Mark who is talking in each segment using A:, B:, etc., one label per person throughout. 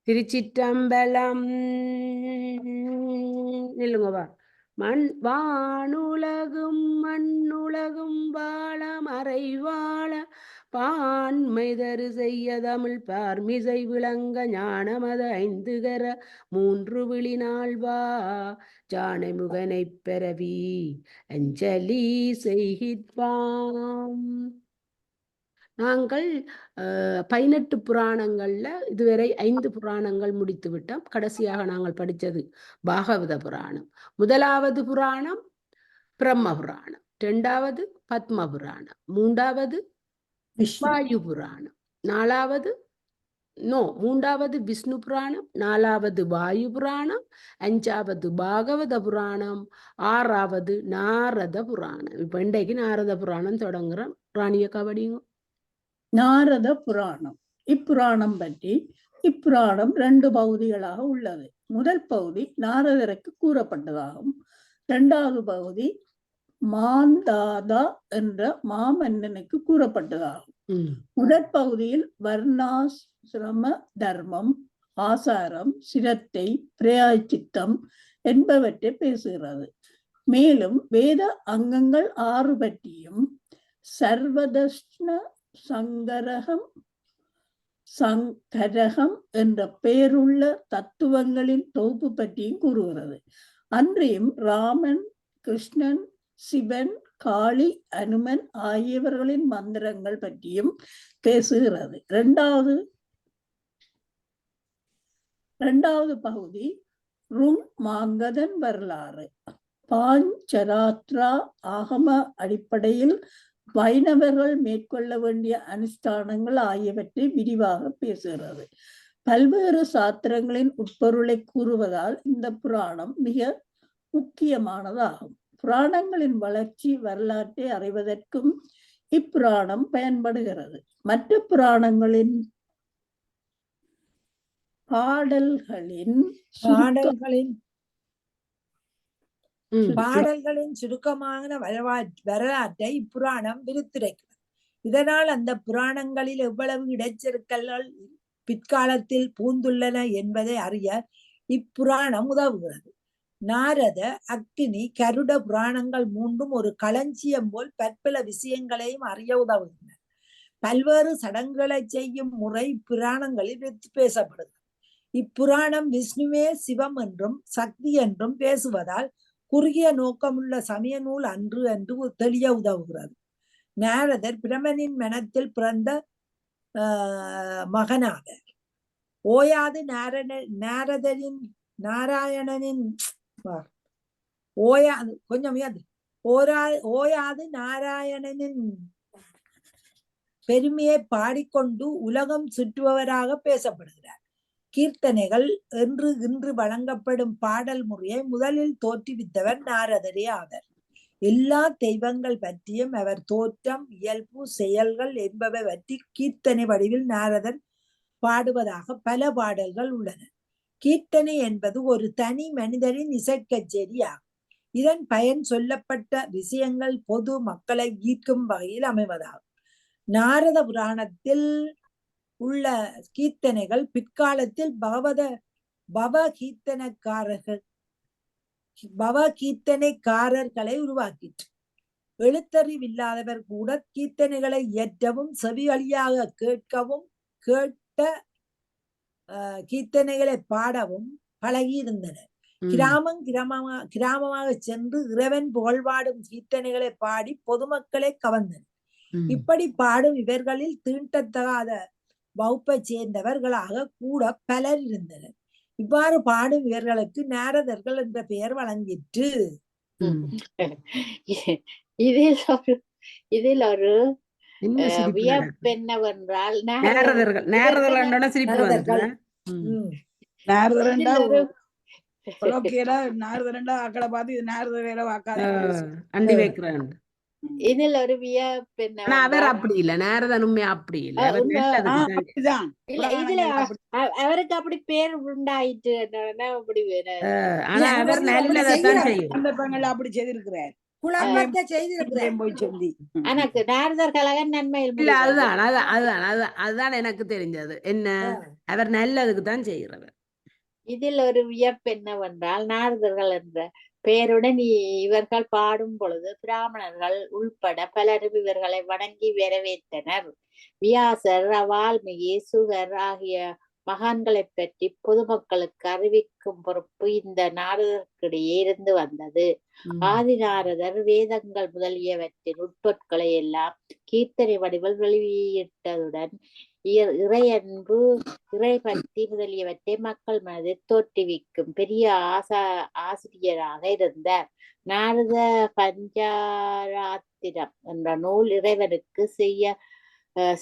A: திருச்சிற்றம்பலம். நில்லுங்கவா. வானுலகும் மண்ணுலகும் வாழ மறைவாழ பான்மைதரு செய்ய தமிழ் பார்மிசை விளங்க ஞானமத ஐந்துகர மூன்று விழினாள்வா ஜானை முகனைப் பெறவி அஞ்சலி செய்கிற்பாம். நாங்கள் 18 புராணங்கள்ல இதுவரை 5 புராணங்கள் முடித்து விட்டோம். கடைசியாக நாங்கள் படித்தது பாகவத புராணம். முதலாவது புராணம் பிரம்ம புராணம், 2வது பத்ம புராணம், 3வது வாயு புராணம், 3வது விஷ்ணு புராணம், 4வது வாயு புராணம், 5வது பாகவத புராணம், 6வது நாரத புராணம். இப்ப இன்றைக்கு நாரத புராணம் தொடங்குறோம். ராணிய கபடிங்க.
B: நாரத புராணம். இப்புராணம் பற்றி இப்புராணம் 2 பகுதிகளாக உள்ளது. முதல் பகுதி நாரதருக்கு கூறப்பட்டதாகும். 2வது பகுதி மாந்தாதா என்ற மாமன்னனுக்கு கூறப்பட்டதாகும். முதற் பகுதியில் வர்ணாசிரம தர்மம், ஆசாரம், சிரத்தை, பிரயாச்சித்தம் என்பவற்றை பேசுகிறது. மேலும் வேத அங்கங்கள் 6 பற்றியும் சர்வதஷ்ண சங்கரகம் என்ற பெயருள்ள தத்துவங்களின் தொகுப்பு பற்றியும் கூறுகிறது. அன்றையும் ராமன், கிருஷ்ணன், சிவன், காளி, அனுமன் ஆகியவர்களின் மந்திரங்கள் பற்றியும் பேசுகிறது. இரண்டாவது பகுதி ருண் மாங்கதன் வரலாறு. பாஞ்சராத்ரா ஆகம அடிப்படையில் வைணவர்கள் மேற்கொள்ள வேண்டிய அனுஷ்டானங்கள் ஆகியவற்றை விரிவாக பேசுகிறது. பல்வேறு சாத்திரங்களின் உட்பொருளை கூறுவதால் இந்த புராணம் மிக முக்கியமானதாகும். புராணங்களின் வளர்ச்சி வரலாற்றை அறிவதற்கும் இப்புராணம் பயன்படுகிறது. மற்ற புராணங்களின்
C: பாடல்களின் சுருக்கமான வரலாற்றை இப்புராணம் விருத்துரைக்கிறது. இதனால் அந்த புராணங்களில் எவ்வளவு இடைச்செருக்கல்கள் பிற்காலத்தில் பூந்துள்ளன என்பதை அறிய இப்புராணம் உதவுகிறது. நாரத, அக்னி, கருட புராணங்கள் 3ம் ஒரு களஞ்சியம் போல் பற்பல விஷயங்களையும் அறிய உதவுகின்றன. பல்வேறு சடங்குகளை செய்யும் முறை இப்புராணங்களில் பேசப்படுகிறது. இப்புராணம் விஷ்ணுவே சிவம் என்றும் சக்தி என்றும் பேசுவதால் குறுகிய நோக்கமுள்ள சமய நூல் அன்று என்று தெளிய உதவுகிறது. நாரதர் பிரமனின் மனத்தில் பிறந்த மகனாவர். ஓயாது நாராயணனின் பெருமையை பாடிக்கொண்டு உலகம் சுற்றுபவராக பேசப்படுகிறார். கீர்த்தனைகள் என்று இன்று வழங்கப்படும் பாடல் முறையை முதலில் தோற்றுவித்தவர் நாரதரே ஆவர். எல்லா தெய்வங்கள் பற்றியும் அவர் தோற்றம், இயல்பு, செயல்கள் என்பவை பற்றி கீர்த்தனை வடிவில் நாரதர் பாடுவதாக பல பாடல்கள் உள்ளன. கீர்த்தனை என்பது ஒரு தனி மனிதரின் இசைக்கச்சேரி ஆகும். இதன் பயன் சொல்லப்பட்ட விஷயங்கள் பொது மக்களை ஈர்க்கும் வகையில் அமைவதாகும். நாரத புராணத்தில் உள்ள கீர்த்தனைகள் பிற்காலத்தில் பவ கீர்த்தனைக்காரர்களை உருவாக்கிற்று. எழுத்தறிவில்லாதவர் கூட கீர்த்தனைகளை இயற்றவும் செவி வழியாக கேட்கவும் கேட்ட கீர்த்தனைகளை பாடவும் பழகியிருந்தனர். கிராமமாக சென்று இறைவன் புகழ்பாடும் கீர்த்தனைகளை பாடி பொதுமக்களை கவர்ந்தனர். இப்படி பாடும் இவர்களில் தீண்டத்தகாத வகுப்பை சேர்ந்தவர்களாக கூட பலர் இருந்தனர். இவ்வாறு பாடும் இவர்களுக்கு நாரதர்கள் என்ற பெயர் வழங்கிற்று.
D: இதில் ஒரு வியப்பு என்னவென்றால் இதில் ஒரு வியப்பு
A: அவர் அப்படி இல்ல, நாரதனுமே அப்படி இல்ல.
D: இதுல அவருக்கு அப்படி பேர் உண்டாயிட்டு அப்படி
B: அப்படி செய்திருக்கிறார்.
C: குழப்பத்தை செய்திருக்கிறார்.
E: போய் சொல்லி
D: எனக்கு நாரதர் கழகம் நன்மையில்
A: இல்ல
D: முடிவு.
A: அதுதான் எனக்கு தெரிஞ்சது. என்ன, அவர் நல்லதுக்கு தான் செய்கிறவர்.
D: இதில் ஒரு வியப்பு என்னவென்றால், நாரதர்கள் என்ற பெயருடன் இவர்கள் பாடும் பொழுது பிராமணர்கள் உள்பட பலரும் இவர்களை வணங்கி வரவேற்றனர். வியாசர், வால்மீகி, சுகர் ஆகிய மகான்களை பற்றி பொதுமக்களுக்கு அறிவிக்கும் பொறுப்பு இந்த நாரதர்க்கிடையே இருந்து வந்தது. ஆதி நாரதர் வேதங்கள் முதலியவற்றின் உட்பொருட்களை எல்லாம் கீர்த்தனை வடிவில் வெளியிட்டதுடன் இறையன்பு, இறைபக்தி முதலியவற்றை மக்கள் மனதில் தோற்றுவிக்கும் பெரிய ஆசிரியராக இருந்தார். நாரத பஞ்சாராத்திரம் என்ற நூல் இறைவனுக்கு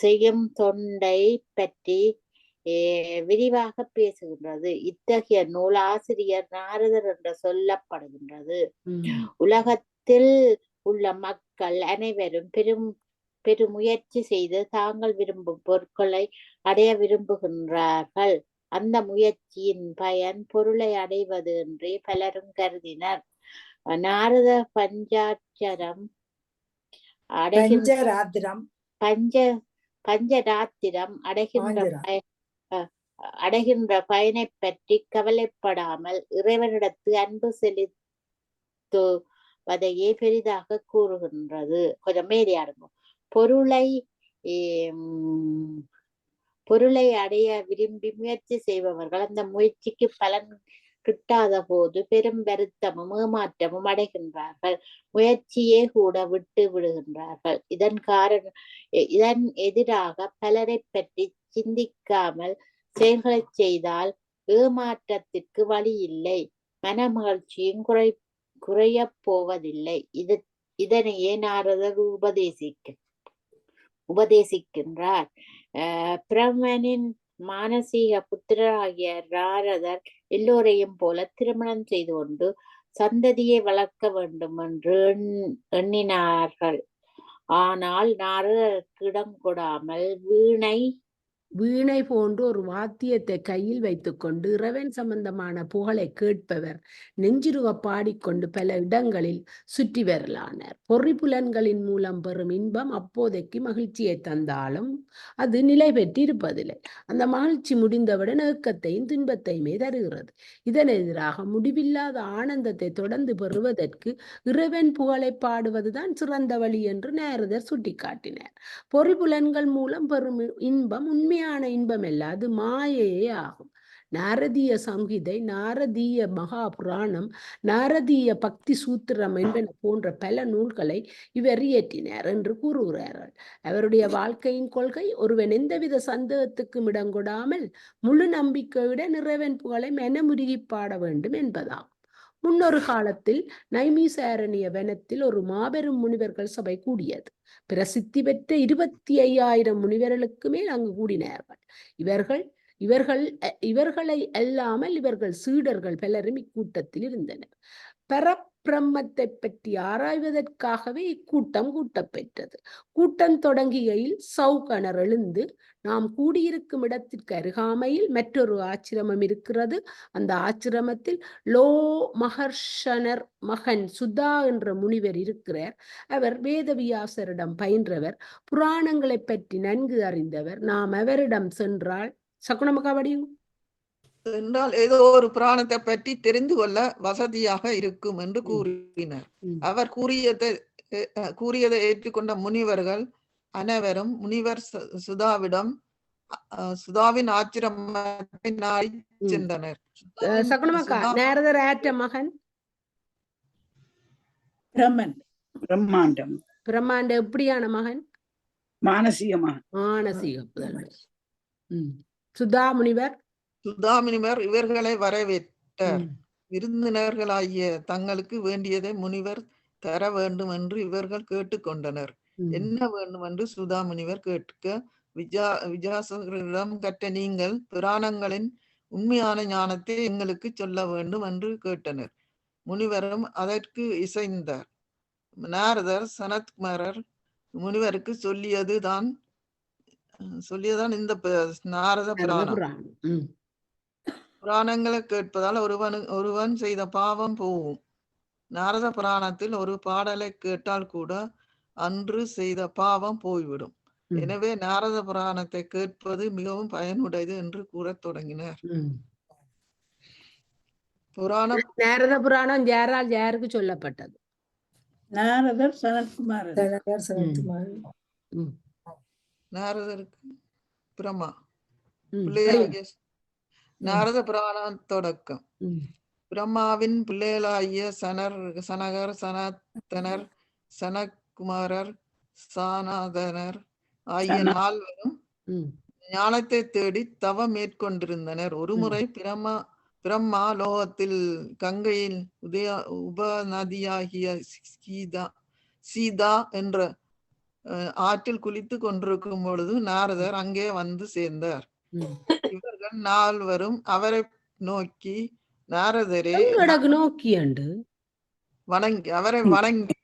D: செய்யும் தொண்டை பற்றி விரிவாக பேசுகின்றது. இத்தகைய நூல் ஆசிரியர் நாரதர் என்று சொல்லப்படுகின்றது. உலகத்தில் உள்ள மக்கள் அனைவரும் பெருமுயற்சி செய்து தாங்கள் விரும்பும் பொருட்களை அடைய விரும்புகின்றார்கள். அந்த முயற்சியின் பயன் பொருளை அடைவது என்றே பலரும் கருதினர். நாரத பஞ்சராத்திரம் அடைகின்ற பயனை பற்றி கவலைப்படாமல் இறைவனிடத்து அன்பு செலுத்துவதையே பெரிதாக கூறுகின்றது. கொஞ்சம் மேடையாடுங்க. பொருளை அடைய விரும்பி முயற்சி செய்பவர்கள் அந்த முயற்சிக்கு பலன் கிட்டாத போது பெரும் வருத்தமும் ஏமாற்றமும் அடைகின்றார்கள். முயற்சியே கூட விட்டு விடுகின்றார்கள். இதன் எதிராக பலரை பற்றி சிந்திக்காமல் செயல்களை செய்தால் ஏமாற்றத்திற்கு வழி இல்லை, மன மகிழ்ச்சியும் குறைய போவதில்லை. இதனையே நாரதர் உபதேசிக்கின்றார். பிரம்மனின் மானசீக புத்திரராகிய நாரதர் எல்லோரையும் போல திருமணம் செய்து கொண்டு சந்ததியை வளர்க்க வேண்டும் என்று எண்ணினார்கள். ஆனால் நாரதருக்கு இடம் கொடாமல் வீணை
A: போன்று ஒரு வாத்தியத்தை கையில் வைத்துக்கொண்டு இறைவன் சம்பந்தமான புகழை கேட்பவர் நெஞ்சிருவ பாடிக்கொண்டு பல இடங்களில் சுற்றி வரலானார். பொறிப்புலன்களின் மூலம் பெறும் இன்பம் அப்போதைக்கு மகிழ்ச்சியை தந்தாலும் அது நிலை பெற்று இருப்பதில்லை. அந்த மகிழ்ச்சி முடிந்தவுடன் ஏக்கத்தையும் துன்பத்தையுமே தருகிறது. இதன் எதிராக முடிவில்லாத ஆனந்தத்தை தொடர்ந்து பெறுவதற்கு இறைவன் புகழை பாடுவதுதான் சிறந்த வழி என்று நாரதர் சுட்டிக்காட்டினார். பொறிப்புலன்கள் மூலம் பெறும் இன்பம் உண்மையான இன்பம் அல்ல, அது மாயையே ஆகும். நாரதீய சங்கீதை, நாரதீய மகாபுராணம், நாரதீய பக்தி சூத்திரம் என்பன போன்ற பல நூல்களை இவர் இயற்றினார் என்று கூறுகிறார்கள். அவருடைய வாழ்க்கையின் கொள்கை ஒருவன் எந்தவித சந்தேகத்துக்கும் இடங்கொடாமல் முழு நம்பிக்கையுடன் இறைவன் புகழை மனமுருகி பாட வேண்டும் என்பதாகும். முன்னொரு காலத்தில் நைமிசாரண்ய வனத்தில் ஒரு மாபெரும் முனிவர்கள் சபை கூடியது. பிரசித்தி பெற்ற 25,000 முனிவர்களுக்கு மேல் அங்கு கூடினார்கள். இவர்களை அல்லாமல் இவர்கள் சீடர்கள் பலரும் இக்கூட்டத்தில் இருந்தனர். பரபிரம்மத்தை பற்றி ஆராய்வதற்காகவே இக்கூட்டம் கூட்டப்பெற்றது. கூட்டம் தொடங்குகையில் சௌகணர் எழுந்து, நாம் கூடியிருக்கும் இடத்திற்கு அருகாமையில் மற்றொரு ஆச்சிரமம் இருக்கிறது. அந்த ஆச்சிரமத்தில் லோ மகர்ஷனர் மகன் சுதா என்ற முனிவர் இருக்கிறார். அவர் வேதவியாசரிடம் பயின்றவர், புராணங்களை பற்றி நன்கு அறிந்தவர். நாம் அவரிடம் சென்றால் சகுனமகாவடியும்
F: என்றால் ஏதோ ஒரு புராணத்தை பற்றி தெரிந்து கொள்ள வசதியாக இருக்கும் என்று கூறினார். அவர் கூறியதை ஏற்றுக்கொண்ட முனிவர்கள் அனைவரும் முனிவர் சுதாவின் ஆச்சிரமத்தை நாடி சென்றனர்.
A: நாரதர் ஆற்ற மகன் பிரம்மாண்ட எப்படியான மகன்?
E: மானசீக
A: சுதா முனிவர்
F: இவர்களை வரவேற்றார். விருந்தினர்களாகிய தங்களுக்கு வேண்டியதை முனிவர் தர வேண்டும் என்று இவர்கள் கேட்டுக்கொண்டனர். என்ன வேண்டும் என்று சுதா முனிவர் கேட்க, விஜயாசரிடம் கற்ற நீங்கள் புராணங்களின் உண்மையான ஞானத்தை எங்களுக்கு சொல்ல வேண்டும் என்று கேட்டனர். முனிவரும் அதற்கு இசைந்தார். நாரதர் சனத்குமாரர் முனிவருக்கு சொல்லியதுதான் இந்த நாரத புராணம். புராணங்களை கேட்பதால் ஒருவன் செய்த பாவம் போகும். நாரத புராணத்தில் ஒரு பாடலை கேட்டால் கூட அன்று செய்த பாவம் போய்விடும்.
A: ம்.
F: எனவே நாரத புராணத்தை கேட்பது மிகவும் பயனுடையது என்று கூறத் தொடங்கினர்.
A: ம்.
F: புராண
A: நாரத புராணம் யாருக்கு சொல்லப்பட்டது?
B: நாரதர் சனத்குமாரர்.
A: ம்.
F: நாரதருக்கு பிரம்மா
A: ம்.
F: பிள்ளையாகிய நாரத புராணம் தொடக்கம்.
A: ம்.
F: பிரம்மாவின் பிள்ளைகளாகிய சனகர், சனத்தனர், சனத்குமாரர், சானதனர் ஆகிய
B: சன-
F: 4
A: ம்.
F: ஞானத்தை தேடி தவம் மேற்கொண்டிருந்தனர். ஒருமுறை பிரம்மா லோகத்தில் கங்கையில் உபநதியாகிய சீதா என்ற ஆற்றில் குளித்து கொண்டிருக்கும் பொழுது நாரதர் அங்கே வந்து சேர்ந்தார்.
A: ம்.
F: இவர்கள் 4 அவரை நோக்கி, நாரதரே
A: எங்கடக்கு நோக்கியண்டு
F: அவரை வணங்கி,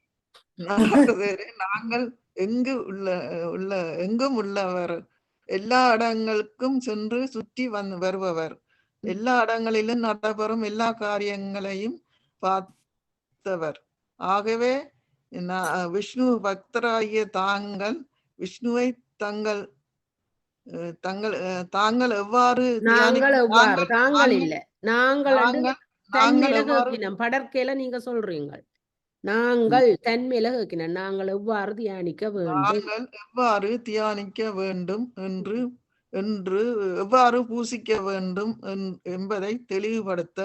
F: நாரதரே நாங்கள் எங்கும் உள்ளவர், எல்லா இடங்களுக்கும் சென்று சுற்றி வருபவர், எல்லா இடங்களிலும் நடைபெறும் எல்லா காரியங்களையும் பார்த்தவர். ஆகவே விஷ்ணு பக்தராகிய தாங்கள் விஷ்ணுவை தாங்கள் எவ்வாறு
A: தாங்கள் இல்ல
F: நாங்கள் எவ்வாறு
A: படற்கையில நீங்க சொல்றீங்க. நாங்கள் தன்மையில கேட்கிறோம். நாங்கள் எவ்வாறு தியானிக்க வேண்டும்,
F: நாங்கள் எவ்வாறு தியானிக்க வேண்டும் என்று எவ்வாறு பூசிக்க வேண்டும் என்பதை தெளிவுபடுத்த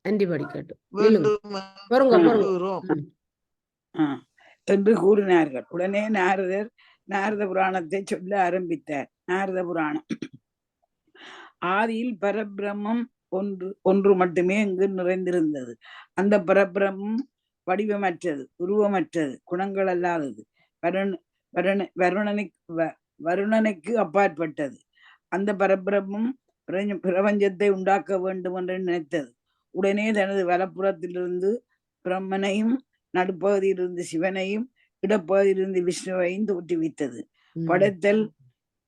A: அண்டி படிக்கட்டும்
F: வேண்டும்
A: கூறுகிறோம்
E: என்று கூறினார்கள். உடனே நாரத புராணத்தை சொல்ல ஆரம்பித்தார். நாரத புராணம்: ஆதியில் பரபிரம்மம் ஒன்று மட்டுமே இங்கு நிறைந்திருந்தது. அந்த பரபிரம்மம் வடிவமற்றது, உருவமற்றது, குணங்கள் அல்லாதது, வருணனைக்கு அப்பாற்பட்டது. அந்த பரபிரம்மம் பிரபஞ்சத்தை உண்டாக்க வேண்டும் என்று நினைத்தது. உடனே தனது வலப்புறத்திலிருந்து பிரம்மனையும், நடுப்பகுதியிலிருந்து சிவனையும், இடப்பகுதியிலிருந்து விஷ்ணுவையும் தோற்றுவித்தது. படைத்தல்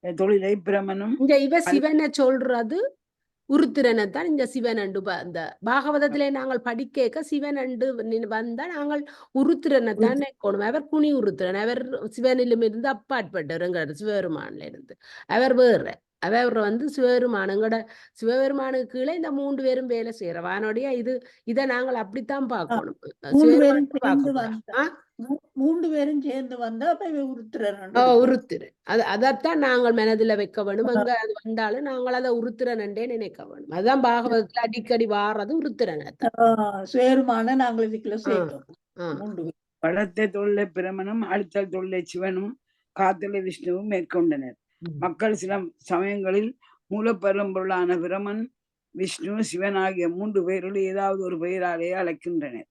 E: தொழிலை பிரமனும்
A: இவ சிவனை சொல்றது உருத்திரனைத்தான். இந்த சிவன் அண்டு அந்த பாகவதத்திலே நாங்கள் படிக்க சிவன் அண்டு வந்தா நாங்கள் உருத்திரனைத்தான் நினைக்கணும். அவர் குனி உருத்திரன், அவர் சிவனிலும் இருந்து அப்பாற்பட்டவர், சிவபெருமான்ல இருந்து அவர் வேற. அவர் சிவபெருமானுங்கட சிவபெருமானுக்கு கீழே இந்த 3 பேரும் வேலை செய்யறவானுடைய இதை நாங்கள் அப்படித்தான் பார்க்கணும்.
B: 3 பேரும் சேர்ந்து வந்தா
A: உருத்திரன். அதைத்தான் நாங்கள் மனதில் வைக்க வேணும். அங்க அது வந்தாலும் நாங்கள் அதை உருத்திரன் என்றே நினைக்க வேணும். அதுதான் பாகவதத்துல அடிக்கடி வாரது உருத்திரன்.
B: சுயமான நாங்கள் இதுக்குள்ள சேர்த்தோம்.
E: படத்தை தொழிலை பிரமனும், அழுத்தல் தொழிலை சிவனும், காத்தலை விஷ்ணுவும் மேற்கொண்டனர். மக்கள் சில சமயங்களில் மூலப்பெரும்பொருளான பிரமன், விஷ்ணு, சிவன் ஆகிய 3 பேரில் ஏதாவது ஒரு பெயராலே அழைக்கின்றனர்.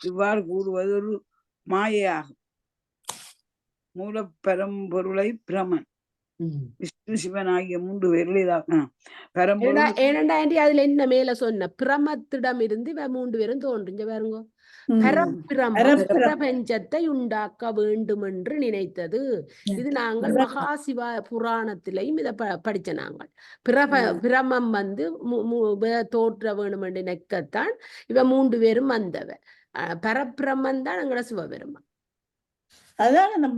E: இவ்வாறு கூறுவது ஒரு மாயையாகும். மூலப்பெரும்பொருளை பிரமன், விஷ்ணு, சிவன் ஆகிய 3 பேரில்
A: ஏனண்டா அதுல என்ன மேல சொன்ன பிரமத்திடம் இருந்து 3 பேரும் தோன்றுஞ்ச பாருங்க. பிரபஞ்சத்தை உண்டாக்க வேண்டும் என்று நினைத்தது. இது நாங்கள் மகாசிவ புராணத்திலையும் இதை படிச்ச. நாங்கள் பிரமம் தோற்ற வேணும் என்று நினைக்கத்தான் இவ 3 பேரும் வந்தவ. பரபிரமன் தான் எங்கட சிவபெருமான்.
B: அதான் அந்த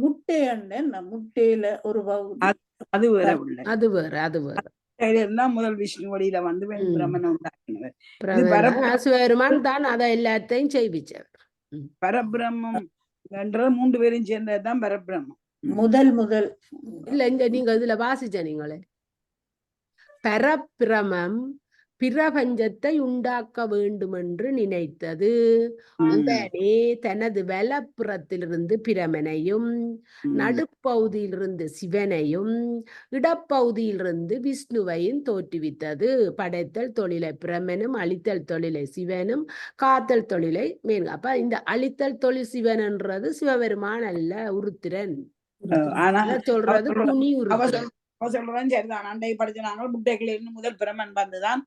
B: முட்டையில ஒரு
E: அது வேற. முதல் விஷ்ணு வழியில வந்து பிரம்மனை உண்டாக்கினவர்
A: சிவபெருமான் தான் அதை எல்லாத்தையும் செய்விச்சவர்.
E: பரபிரம்மம் என்ற 3 பேரும் சேர்ந்ததுதான் பரபிரம்மம்.
B: முதல்
A: இல்ல இங்க நீங்க இதுல வாசிச்ச நீங்களே பரபிரமம் பிரபஞ்சத்தை உண்டாக்க வேண்டும் என்று நினைத்தது. உடனே தனது வலப்புறத்திலிருந்து பிரமனையும், நடுப்பகுதியிலிருந்து சிவனையும், இடப்பகுதியிலிருந்து விஷ்ணுவையும் தோற்றுவித்தது. படைத்தல் தொழிலை பிரமனும், அழித்தல் தொழிலை சிவனும், காத்தல் தொழிலை அப்ப இந்த அழித்தல் தொழில் சிவன்ன்றது சிவபெருமான் அல்ல, உருத்திரன். சொல்றது குனி உருத்திரன்.
E: சொல்றேன் சரிதான். அண்டை படிச்சாங்க முட்டைகளில் முதல் பிரமன் வந்துதான்.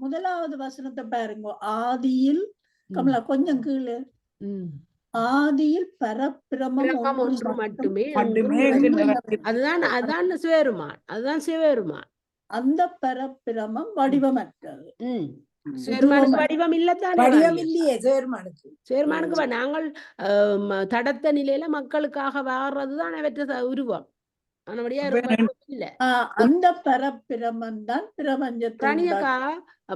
B: முதலாவது வசனத்தை பாருங்க. ஆதியில் கமலா கொஞ்சம் கீழே, ஆதியில் பரபிரமம்
A: ஒன்று மட்டுமே. அதுதான் சிவபெருமான். அந்த பரபிரமம் வடிவமற்றது. சேர்மானுக்கு வடிவம் இல்லத்தானே
C: வடிவம் இல்லையே சேர்மானுக்கு.
A: சேர்மானுக்கு நாங்கள் தடத்த நிலையில மக்களுக்காக வாடுறதுதான் அவற்ற உருவம். ஆனபடியா இல்ல
B: அந்த பரப்பிரமன் தான் பிரபஞ்சத்தை
A: ராணியக்கா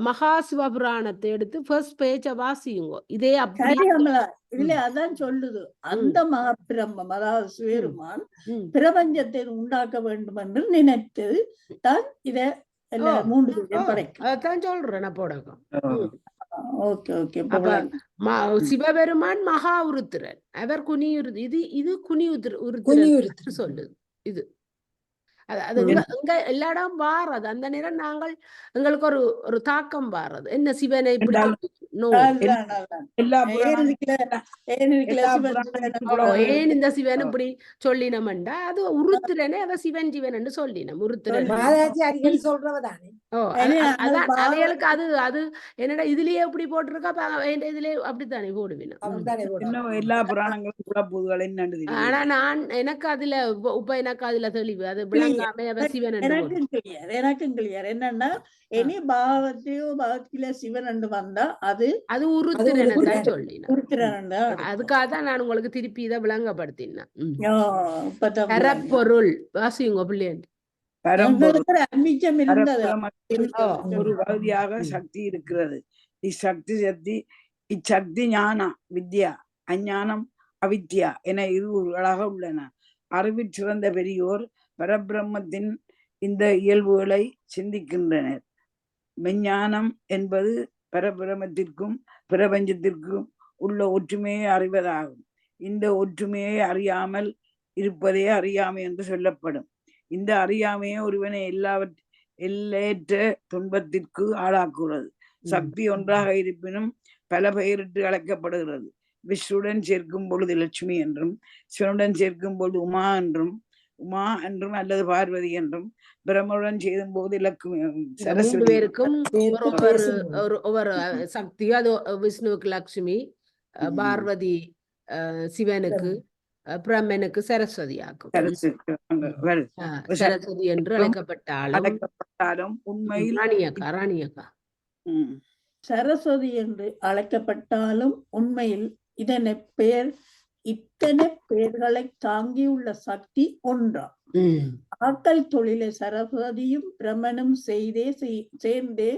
A: மகா சிவபுராணத்தை எடுத்து ஃபர்ஸ்ட் பேஜ வாசியுங்க. இதே அப்படி
B: இதுல அதான் சொல்லுது. அந்த மகாபிரம்மம் அதாவது சிவபெருமான் பிரபஞ்சத்தை உண்டாக்க வேண்டும் என்று நினைத்து தான் இத மூன்று படைக்கும்.
A: அதான் சொல்றேன் நான் போடகம்.
B: Okay okay.
A: சிவபெருமான் மகா உருத்திரன், அவர் குனியுறு, இது குனி உருத்திரன் சொல்லுது. இது அது எங்க எல்லா இடம் வாரது. அந்த நேரம் நாங்கள் எங்களுக்கு ஒரு தாக்கம் வாரது. என்ன சிவனை இப்படி ஏன் இந்த சிவன் இப்படி சொல்லினம்டா, அது உருத்திரனே அவ சிவன் சிவன் என்று சொல்லினம். உருத்திரன்
C: சொல்றவதானே.
A: அதான் அவைகளுக்கு அது அது என்னடா இதுலயே இப்படி போட்டிருக்கா, இதுலயே அப்படித்தானே போடுவேன்.
E: எல்லா புராணங்களும்
B: ஆனா
A: நான் எனக்கு அதுல இப்ப எனக்கு அதுல தெளிவு அது
B: எனக்கும் கிளியர். என்னன்னா இனி பாவத்தையோ பகவத்கீதை சிவன் என்று வந்தா அது
A: உருத்திரன் சொல்லினேன். அதுக்காக தான் நான் உங்களுக்கு திருப்பி இதை விளங்கப்படுத்தினேன். பரப்பொருள் வாசியுங்க பிள்ளைங்க.
E: ஒரு பகுதியாக சக்தி இருக்கிறது. இச்சக்தி ஞான வித்யா, அஞ்ஞானம் அவித்யா என இருளாக உள்ளன. அறிவில் சிறந்த பெரியோர் பரபிரம்மத்தின் இந்த இயல்புகளை சிந்திக்கின்றனர். மெஞ்ஞானம் என்பது பரபிரமத்திற்கும் பிரபஞ்சத்திற்கும் உள்ள ஒற்றுமையை அறிவதாகும். இந்த ஒற்றுமையை அறியாமல் இருப்பதே அறியாமை என்று சொல்லப்படும். இந்த அறியாமையை ஒருவனை எல்லையற்ற துன்பத்திற்கு ஆளாக்குகிறது. சக்தி ஒன்றாக இருப்பினும் பல பெயரிட்டு அழைக்கப்படுகிறது. விஷ்ணுடன் சேர்க்கும் பொழுது லட்சுமி என்றும், சிவனுடன் சேர்க்கும் பொழுது உமா என்றும் அல்லது பார்வதி என்றும், பிரம்மனுடன் சேரும் போது லட்சுமி சரஸ்வதி
A: பேருக்கும் ஒவ்வொரு சக்தி. அது விஷ்ணுவுக்கு லட்சுமி, பார்வதி சிவனுக்கு, பிரம்மனுக்கு சரஸ்வதி ஆகும். சரஸ்வதி என்று அழைக்கப்பட்டாலும்
E: உண்மையில்
A: ராணியக்கா
B: சரஸ்வதி என்று அழைக்கப்பட்டாலும் உண்மையில் இத்தனை பெயர்களை தாங்கியுள்ள சக்தி ஒன்றா. ஆக்கல் தொழிலை சரஸ்வதியும் பிரம்மனும் சேர்ந்தே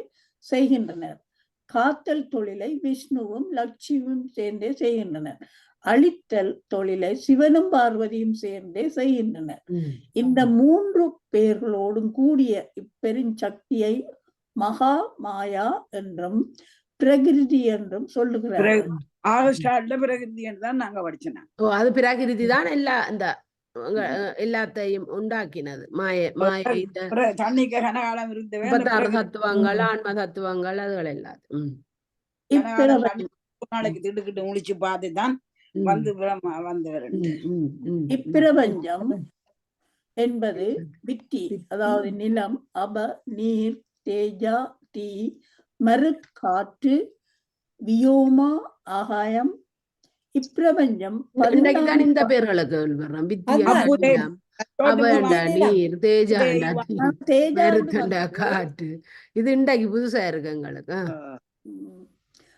B: செய்கின்றனர். காத்தல் தொழிலை விஷ்ணுவும் லட்சுமியும் சேர்ந்தே செய்கின்றனர். அழித்தல் தொழிலை சிவனும் பார்வதியும் சேர்ந்தே செய்கின்றனர். இந்த மூன்று பெயர்களோடும் கூடிய இப்பெருஞ்சக்தியை மகா மாயா என்றும் பிரகிருதி என்றும் சொல்லுகிறார்.
A: அது பிரகிருதி தான் எல்லாத்தையும் உண்டாக்கினது. தத்துவங்கள், ஆன்ம தத்துவங்கள், அதுகள் எல்லாத்தையும்
E: முடிச்சு பார்த்துதான்
B: இப்பிரபஞ்சம் என்பது வித்தி, அதாவது நிலம், அப, நீர், தேஜா, தீ, மறு, காற்று, வியோமா, ஆகாயம். இப்பிரபஞ்சம்
A: இந்த பேர்களுக்கு நீர், தேஜா, காற்று. இது இன்றைக்கு புதுசா இருக்கு எங்களுக்கு.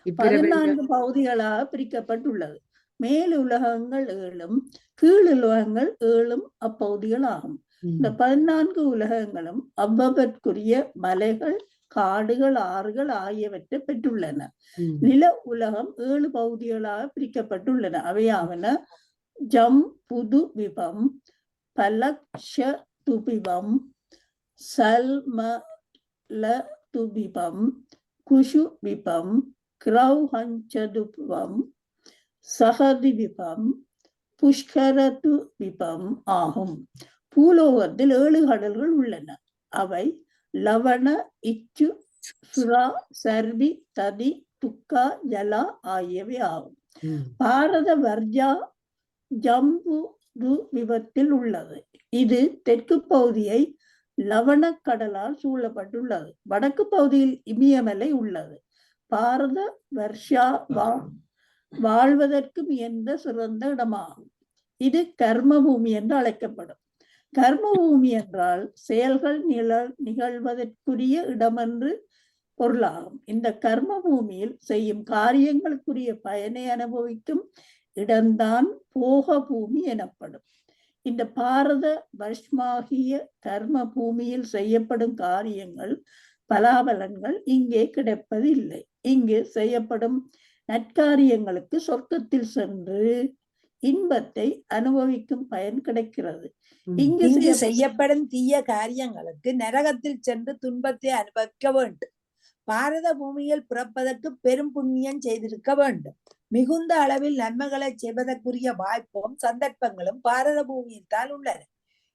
B: 14 பகுதிகளாக பிரிக்கப்பட்டுள்ளது. மேலுலகங்கள் 7 கீழுலகங்கள் 7 அப்பகுதிகள் ஆகும். இந்த 14 உலகங்களும் அவ்வதற்குரிய மலைகள், காடுகள், ஆறுகள் ஆகியவற்றை பெற்றுள்ளன. நில உலகம் 7 பகுதிகளாக பிரிக்கப்பட்டுள்ளன. அவையாவன ஜம் புது விபம், பலக்ஷ துபிபம், சல்மல துபிபம், குஷு விபம், கிரௌஹஞ்சதுபம், சகதி விபம், புஷ்கரது விபம் ஆகும். பூலோகத்தில் 7 கடல்கள் உள்ளன. அவை லவண, இச்சு, சுரா, சர்வி, ததி, துக்கா, ஜலா ஆகியவை ஆகும். பாரத வர்ஜா ஜம்பு விபத்தில் உள்ளது. இது தெற்கு பகுதியை லவண கடலால் சூழப்பட்டுள்ளது. வடக்கு பகுதியில் இமயமலை உள்ளது. பாரத வர்ஷா வாழ்வதற்கு எந்த சிறந்த இடமாகும். இது கர்ம பூமி என்று அழைக்கப்படும். கர்ம பூமி என்றால் செயல்கள் நிகழ்வதற்குரிய இடமென்று பொருளாகும். இந்த கர்ம பூமியில் செய்யும் காரியங்களுக்குரிய பயனை அனுபவிக்கும் இடம்தான் போக பூமி எனப்படும். இந்த பாரத வர்ஷ்மாகிய கர்ம பூமியில் செய்யப்படும் காரியங்கள் பலாபலன்கள் இங்கே கிடைப்பது இல்லை. இங்கு செய்யப்படும் நற்காரியங்களுக்கு சொர்க்கத்தில் சென்று இன்பத்தை அனுபவிக்கும் பயன் கிடைக்கிறது.
C: இங்கு செய்யப்படும் தீய காரியங்களுக்கு நரகத்தில் சென்று துன்பத்தை அனுபவிக்க வேண்டும். பாரத பூமியில் பிறப்பதற்கு பெரும் புண்ணியம் செய்திருக்க வேண்டும். மிகுந்த அளவில் நன்மைகளை செய்வதற்குரிய வாய்ப்பும் சந்தர்ப்பங்களும் பாரத பூமியில் தான் உள்ளன.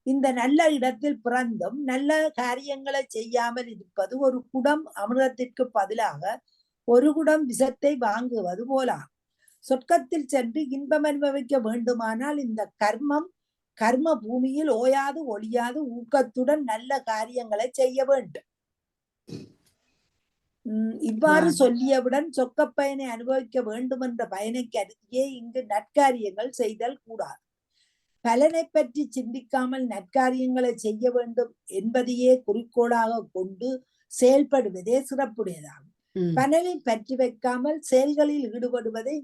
C: இந்த நல்ல இடத்தில் பிறந்தும் நல்ல காரியங்களை செய்யாமல் இருப்பது ஒரு குடம் அமிர்தத்திற்கு பதிலாக ஒரு குடம் விஷத்தை வாங்குவது போலாகும். சொர்க்கத்தில் சென்று இன்பம் அனுபவிக்க வேண்டுமானால் இந்த கர்ம பூமியில் ஓயாது ஒழியாது ஊக்கத்துடன் நல்ல காரியங்களை செய்ய வேண்டும். இவ்வாறு சொல்லியவுடன் சொக்க பயனை அனுபவிக்க வேண்டும் என்ற பயனை கருதியே இங்கு நற்காரியங்கள் செய்தல் கூடாது. பலனை பற்றி சிந்திக்காமல் நற்காரியங்களை செய்ய வேண்டும் என்பதையே குறிக்கோளாக கொண்டு செயல்படுவதே சிறப்புடையதாகும். பலனை பற்றி வைக்காமல் செயல்களில் ஈடுபடுவதை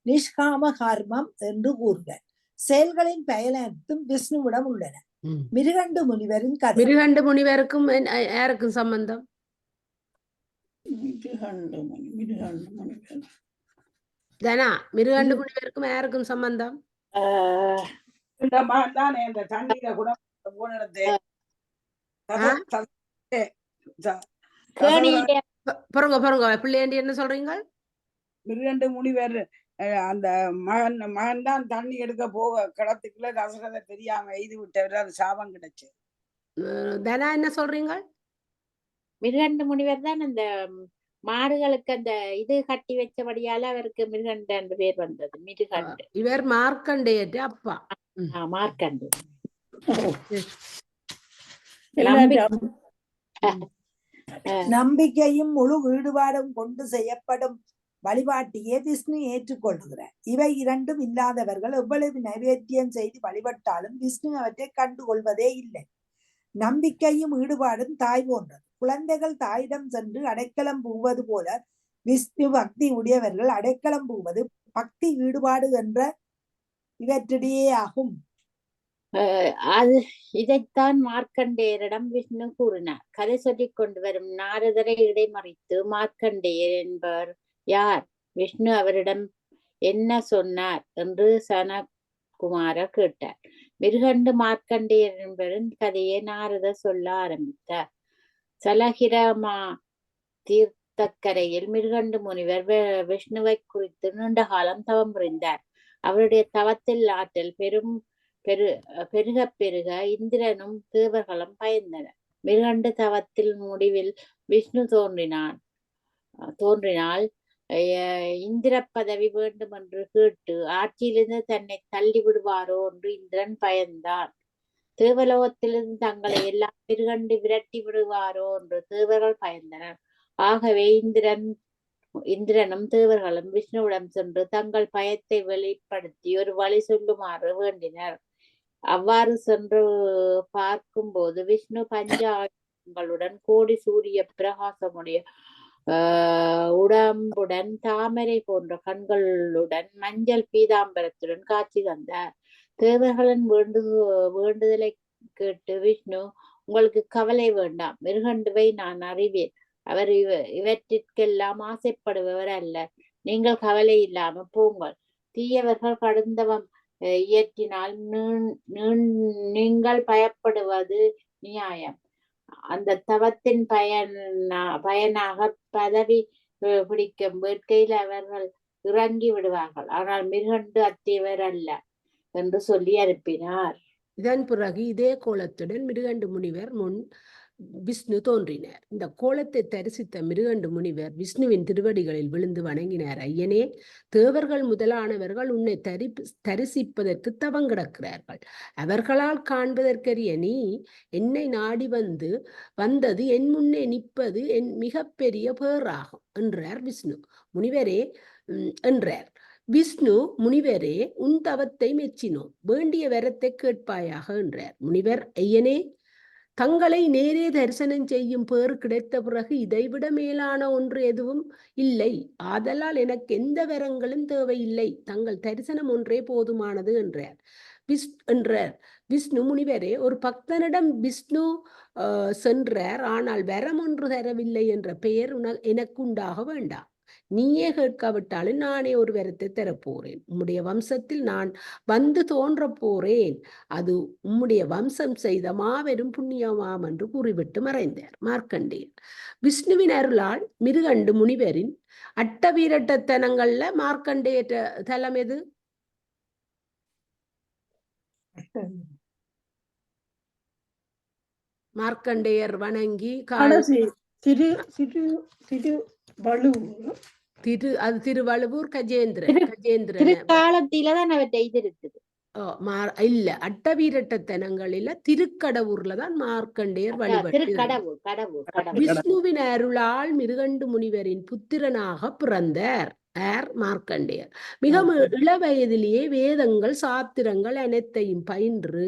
C: நிஷ்காம கர்மம் என்று கூறுவர். செயல்களின் பயனத்தும் விஷ்ணுவிடம் உள்ளன. மிருகண்டு முனிவரின் கதை.
A: மிருகண்டு முனிவருக்கும் யாருக்கும் சம்பந்தம்? தனா, மிருகண்டு முனிவருக்கும் யாருக்கும் சம்பந்தம்? பிள்ளையாண்டி என்ன சொல்றீங்க?
E: மிருகண்டு முனிவர் அந்த மகன் தான் தண்ணி எடுக்க போக கடத்துக்குள்ள தசரதை தெரியாம எய்து விட்டவர், அது சாபம் கிடைச்சு.
A: தனா என்ன சொல்றீங்க?
D: மிருகண்டு முனிவர் தான் அந்த மாடுகளுக்கு அந்த இது கட்டி வச்சபடியால அவருக்கு மிருகண்டு என்று பேர் வந்தது. மிருகண்டு. இவர்
A: மார்க்கண்டேயற்ற அப்பா.
D: மார்க்கண்டு.
C: நம்பிக்கையும் முழு ஈடுபாடும் கொண்டு செய்யப்படும் வழிபாட்டையே விஷ்ணு ஏற்றுக்கொள்கிறார். இவை இரண்டும் இல்லாதவர்கள் எவ்வளவு நைவேத்தியம் செய்து வழிபட்டாலும் விஷ்ணு அவற்றை கண்டுகொள்வதே இல்லை. நம்பிக்கையும் ஈடுபாடும் தாய் போன்றது. குழந்தைகள் தாயிடம் சென்று அடைக்கலம் புகுவது போல விஷ்ணு பக்தி உடையவர்கள் அடைக்கலம் புகுவது பக்தி ஈடுபாடு என்ற இவற்றிடையே ஆகும்.
D: இதைத்தான் மார்க்கண்டேயரிடம் விஷ்ணு கூறினார். கதை சொல்லிக் கொண்டு வரும் நாரதரை இடைமறித்து மார்க்கண்டேயர் என்பவர் யார்? விஷ்ணு அவரிடம் என்ன சொன்னார் என்று சனகுமாரர் கேட்டார். மிருகண்டு மார்க்கண்டேயர் என்பவரின் கதையை நாரதர் சொல்ல ஆரம்பித்தார். சலகிரமா தீர்த்தக்கரையில் மிருகண்டு முனிவர் விஷ்ணுவை குறித்து நீண்ட காலம் தவம் புரிந்தார். அவருடைய தவத்தில் ஆற்றல் பெருக பெருக இந்திரனும் தேவர்களும் பயந்தனர். மிருகண்டு தவத்தில் முடிவில் விஷ்ணு தோன்றினால் இந்திர பதவி வேண்டும் என்று கேட்டு ஆட்சியிலிருந்து தன்னை தள்ளி விடுவாரோ என்று இந்திரன் பயந்தான். தேவலோகத்திலிருந்து தங்களை எல்லாம் மிருகண்டு விரட்டி விடுவாரோ என்று தேவர்கள் பயந்தனர். ஆகவே இந்திரனும் தேவர்களும் விஷ்ணுவிடம் சென்று தங்கள் பயத்தை வெளிப்படுத்தி ஒரு வழி சொல்லுமாறு வேண்டினர். அவ்வாறு சென்று பார்க்கும்போது விஷ்ணு பஞ்சாயுதங்களுடன் கோடி சூரிய பிரகாசமுடைய உடம்புடன் தாமரை போன்ற கண்களுடன் மஞ்சள் பீதாம்பரத்துடன் காட்சி தந்தார். தேவர்களின் வேண்டுதலை கேட்டு விஷ்ணு, உங்களுக்கு கவலை வேண்டாம், மிருகண்டுவை நான் அறிவேன். அவர் இவற்றிற்கெல்லாம் ஆசைப்படுபவர் அல்ல. நீங்கள் கவலை இல்லாம போங்கள். தீயவர்கள் கடுந்தவம் இயற்றினால் நீங்கள் பயப்படுவது நியாயம். அந்த தவத்தின் பயனாக பதவி பிடிக்கும் வேட்கையில் அவர்கள் இறங்கி விடுவார்கள். ஆனால் மிருகண்டு அத்தேவர் அல்ல என்று சொல்லி அனுப்பினார்.
A: இதன் பிறகு இதே கோலத்துடன் மிருகண்டு முனிவர் முன் விஷ்ணு தோன்றினார். இந்த கோலத்தை தரிசித்த மிருகண்டு முனிவர் விஷ்ணுவின் திருவடிகளில் விழுந்து வணங்கினார். ஐயனே, தேவர்கள் முதலானவர்கள் உன்னை தரிசிப்பதற்கு தவம் கிடக்கிறார்கள். அவர்களால் காண்பதற்கரிய நீ என்னை நாடி வந்தது என் முன்னே நிற்பது என் மிகப்பெரிய பேராகும் என்றார் விஷ்ணு. முனிவரே என்றார். விஷ்ணு, முனிவரே, உன் தவத்தை மெச்சினோம், வேண்டிய வரத்தை கேட்பாயாக என்றார். முனிவர், ஐயனே, தங்களை நேரே தரிசனம் செய்யும் பேறு கிடைத்த பிறகு இதைவிட மேலான ஒன்று எதுவும் இல்லை. ஆதலால் எனக்கு எந்த வரங்களும் தேவையில்லை. தங்கள் தரிசனம் ஒன்றே போதுமானது என்றார். விஷ்ணு முனிவரே, ஒரு பக்தனிடம் விஷ்ணு சென்றார். ஆனால் வரம் ஒன்று தரவில்லை என்ற பெயர் எனக்கு உண்டாக வேண்டாம். நீயே கேட்காவிட்டாலும் நானே ஒரு வரத்தை தரப்போறேன். உம்முடைய வம்சத்தில் நான் வந்து தோன்ற போறேன். அது உம்முடைய வம்சம் செய்த மாபெரும் புண்ணியமாம் என்று கூறிவிட்டு மறைந்தார் மார்க்கண்டேயர். விஷ்ணுவின் அருளால் மிருகண்டு முனிவரின் அட்டவீரட்டத்தனங்கள்ல மார்க்கண்டேய தலம் எது? மார்க்கண்டேயர் வணங்கி அது திருவள்ளுவூர் கஜேந்திரன்
D: காலத்திலதான் அவற்றை இது இருக்குது.
A: இல்ல, அட்டவீரட்டத்தனங்களில திருக்கடவுர்லதான் மார்க்கண்டேயர் வழிபட்டு விஷ்ணுவின் அருளால் மிருகண்டு முனிவரின் புத்திரனாக பிறந்தார். மார்க்கண்டேயர் மிக இளவயதிலேயே வேதங்கள் சாத்திரங்கள் அனைத்தையும் பயின்று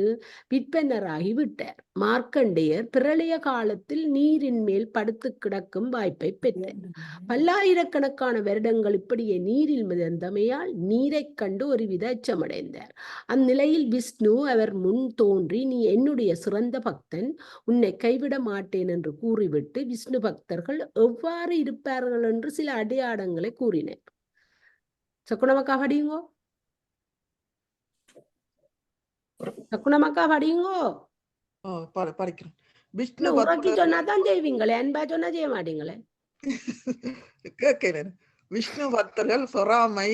A: விற்பனராகி விட்டார். மார்க்கண்டேயர் பிரளய காலத்தில் நீரின் மேல் படுத்து கிடக்கும் வாய்ப்பை பெற்றார். பல்லாயிரக்கணக்கான வருடங்கள் இப்படியே நீரில் மிதந்தமையால் நீரை கண்டு ஒருவித அச்சமடைந்தார். அந்நிலையில் விஷ்ணு அவர் முன் தோன்றி, நீ என்னுடைய சிறந்த பக்தன், உன்னை கைவிட மாட்டேன் என்று கூறிவிட்டு விஷ்ணு பக்தர்கள் எவ்வாறு இருப்பார்கள் என்று சில அடையாளங்களை கூறினார். சக்குனமக்கா படியுங்கோ. சக்குனமக்கா படியுங்கோ.
F: படிக்கிறேன்.
A: விஷ்ணு உறக்கி சொன்னாதான் செய்வீங்களே, அன்பா சொன்னா செய்ய மாட்டீங்களே.
F: கேட்கிறேன். விஷ்ணு பக்தர்கள் பொறாமை,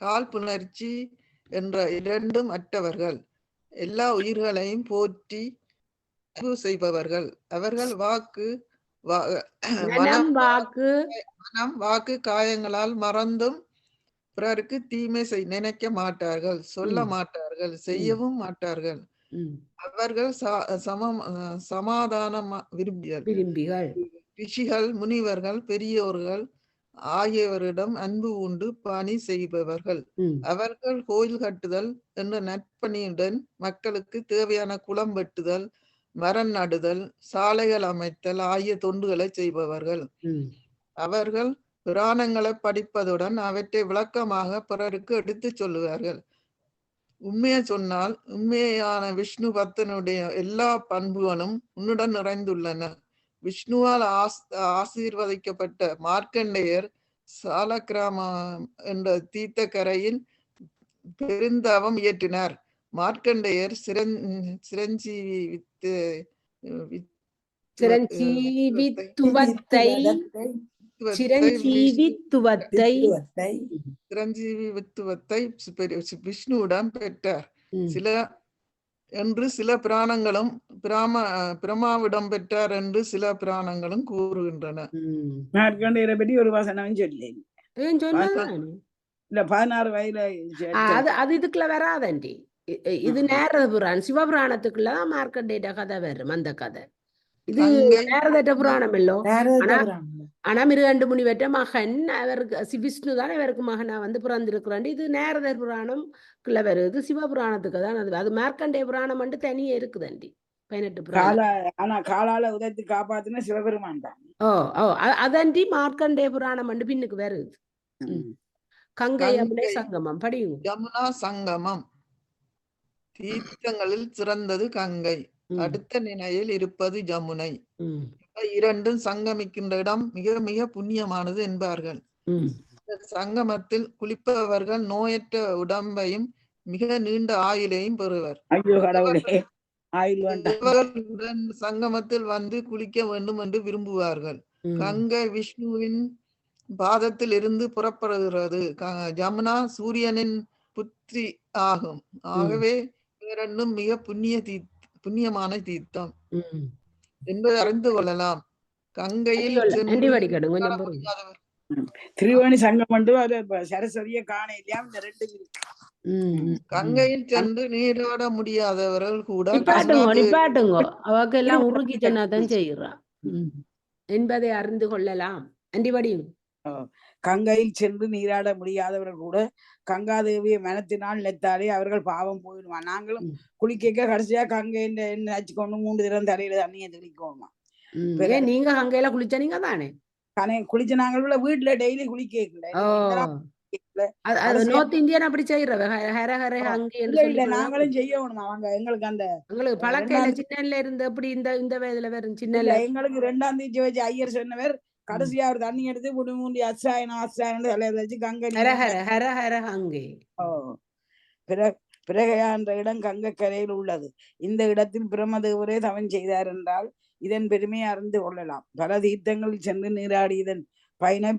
F: காழ்ப்புணர்ச்சி என்ற இரண்டும் அற்றவர்கள். எல்லா உயிர்களையும் போற்றி அன்பு செய்பவர்கள். அவர்கள் மனம் வாக்கு காயங்களால் மறந்தும் பிறருக்கு தீமை நினைக்க மாட்டார்கள், சொல்ல மாட்டார்கள், செய்யவும் மாட்டார்கள். அவர்கள் சமாதானம் விரும்பிகள். ரிஷிகள், முனிவர்கள், பெரியோர்கள் ஆகியவரிடம் அன்பு உண்டு பணி செய்பவர்கள். அவர்கள் கோயில் கட்டுதல் என்ற நற்பணியுடன் மக்களுக்கு தேவையான குளம் வெட்டுதல், மரம் நடுதல், சாலைகள் அமைத்தல் ஆகிய தொண்டுகளை செய்பவர்கள். அவர்கள் புராணங்களை படிப்பதுடன் அவற்றை விளக்கமாக பிறருக்கு எடுத்து சொல்லுவார்கள். உண்மையை சொன்னால் உண்மையான விஷ்ணு பக்தனுடைய எல்லா பண்புகளும் உன்னுடன் நிறைந்துள்ளன. விஷ்ணுவால் ஆசீர்வதிக்கப்பட்ட மார்க்கண்டேயர் சாலக்கிராமம் என்ற தீர்த்தக்கரையில் பெருந்தவம் இயற்றினார். மார்க்கண்டேயர் சிரஞ்சீவித்துவத்தை விஷ்ணுவிடம் பெற்றார். சில புராணங்களும் பிரமாவிடம் பெற்றார் என்று சில புராணங்களும் கூறுகின்றன.
E: மார்க்கண்டேயரை பற்றி ஒரு வசனம் சொல்லேன். 16 வயதுல
A: அது இதுக்குள்ள வராதண்டி. இது நேரத புராணம், சிவபுராணத்துக்குள்ளதான் மார்க்கண்டேய கதை வரும். அந்த கதை இது நேரத புராணம் இல்லோ. ஆனா மிருகண்டு முனிவற்ற மகன் அவருக்கு விஷ்ணு தான் இவருக்கு மகனா வந்து பிறந்திருக்கிறான். இது நேரத புராணம்குள்ள வருது. சிவபுராணத்துக்கு தான் அது மார்க்கண்டேய புராணம் வந்து தனியே இருக்குதண்டி. 18 புராணம்.
E: ஆனா காலால உதத்தி காப்பாத்தின சிவபெருமான் தான்.
A: அதண்டி மார்க்கண்டேய புராணம் வந்து பின்னுக்கு வருது. கங்கை யமுனை சங்கமம் படியும்.
F: யமுனா சங்கமம் தீர்த்தங்களில் சிறந்தது கங்கை, அடுத்த நிலையில் இருப்பது ஜமுனை. இரண்டும் சங்கமிக்கின்ற இடம் மிக மிக புண்ணியமானது என்பார்கள். சங்கமத்தில் குளிப்பவர்கள் நோயற்ற உடம்பையும் மிக நீண்ட ஆயுளையும் பெறுவர். சங்கமத்தில் வந்து குளிக்க வேண்டும் என்று விரும்புவார்கள். கங்கை விஷ்ணுவின் பாதத்தில் இருந்து புறப்படுகிறது. ஜமுனா சூரியனின் புத்திரி ஆகும். ஆகவே இரண்டும் மிக புண்ணியமான தீர்த்தம் என்பதை அறிந்து கொள்ளலாம். கங்கையில்
E: திரிவேணி சங்கம் சரஸ்வதியை காண இல்லையாம்.
F: கங்கையில் சென்று நீராட முடியாதவர்கள் கூட
A: அவக்கெல்லாம் உருகி சொன்னாதான் செய்யறா என்பதை அறிந்து கொள்ளலாம்.
E: கங்கையில் சென்று நீராட முடியாதவர்கள் கூட கங்காதேவியை மனத்தினால் நினைத்தாலே அவர்கள் பாவம் போயிடுவான். நாங்களும் குளிக்க கடைசியா கங்கை என்ன வச்சுக்கொண்டு 3 தினம் தலையில தண்ணியை தெளிக்கணுமா.
A: ஏன் நீங்க கங்கையில குளிச்ச நீங்க தானே
E: குளிச்ச நாங்கள் வீட்டுல டெய்லி குளிக்கல.
A: நார்த் இந்தியன் அப்படி செய்யறவ ஹர ஹர அங்கே
E: நாங்களும் செய்யணும். அவங்க எங்களுக்கு அந்த
A: உங்களுக்கு பழக்கையில சின்னல இருந்து அப்படி இந்த வயதுல வரும் சின்னல
E: எங்களுக்கு 2ஆம் தேதி வச்சு ஐயர் சொன்னவர் கடைசியா ஒரு தண்ணி எடுத்து முடி அசாயனம் தலையில வச்சு கங்கை
A: ஹர ஹர ஹர ஹர அங்கே
E: பிரகையா என்ற இடம் கங்கை கரையில் உள்ளது. இந்த இடத்தில் பிரம்மதேவரே தவம் செய்தார் என்றால் இதன் பெருமையை அறிந்து கொள்ளலாம். பல தீர்த்தங்களில் சென்று நீராடி இதன் பயனை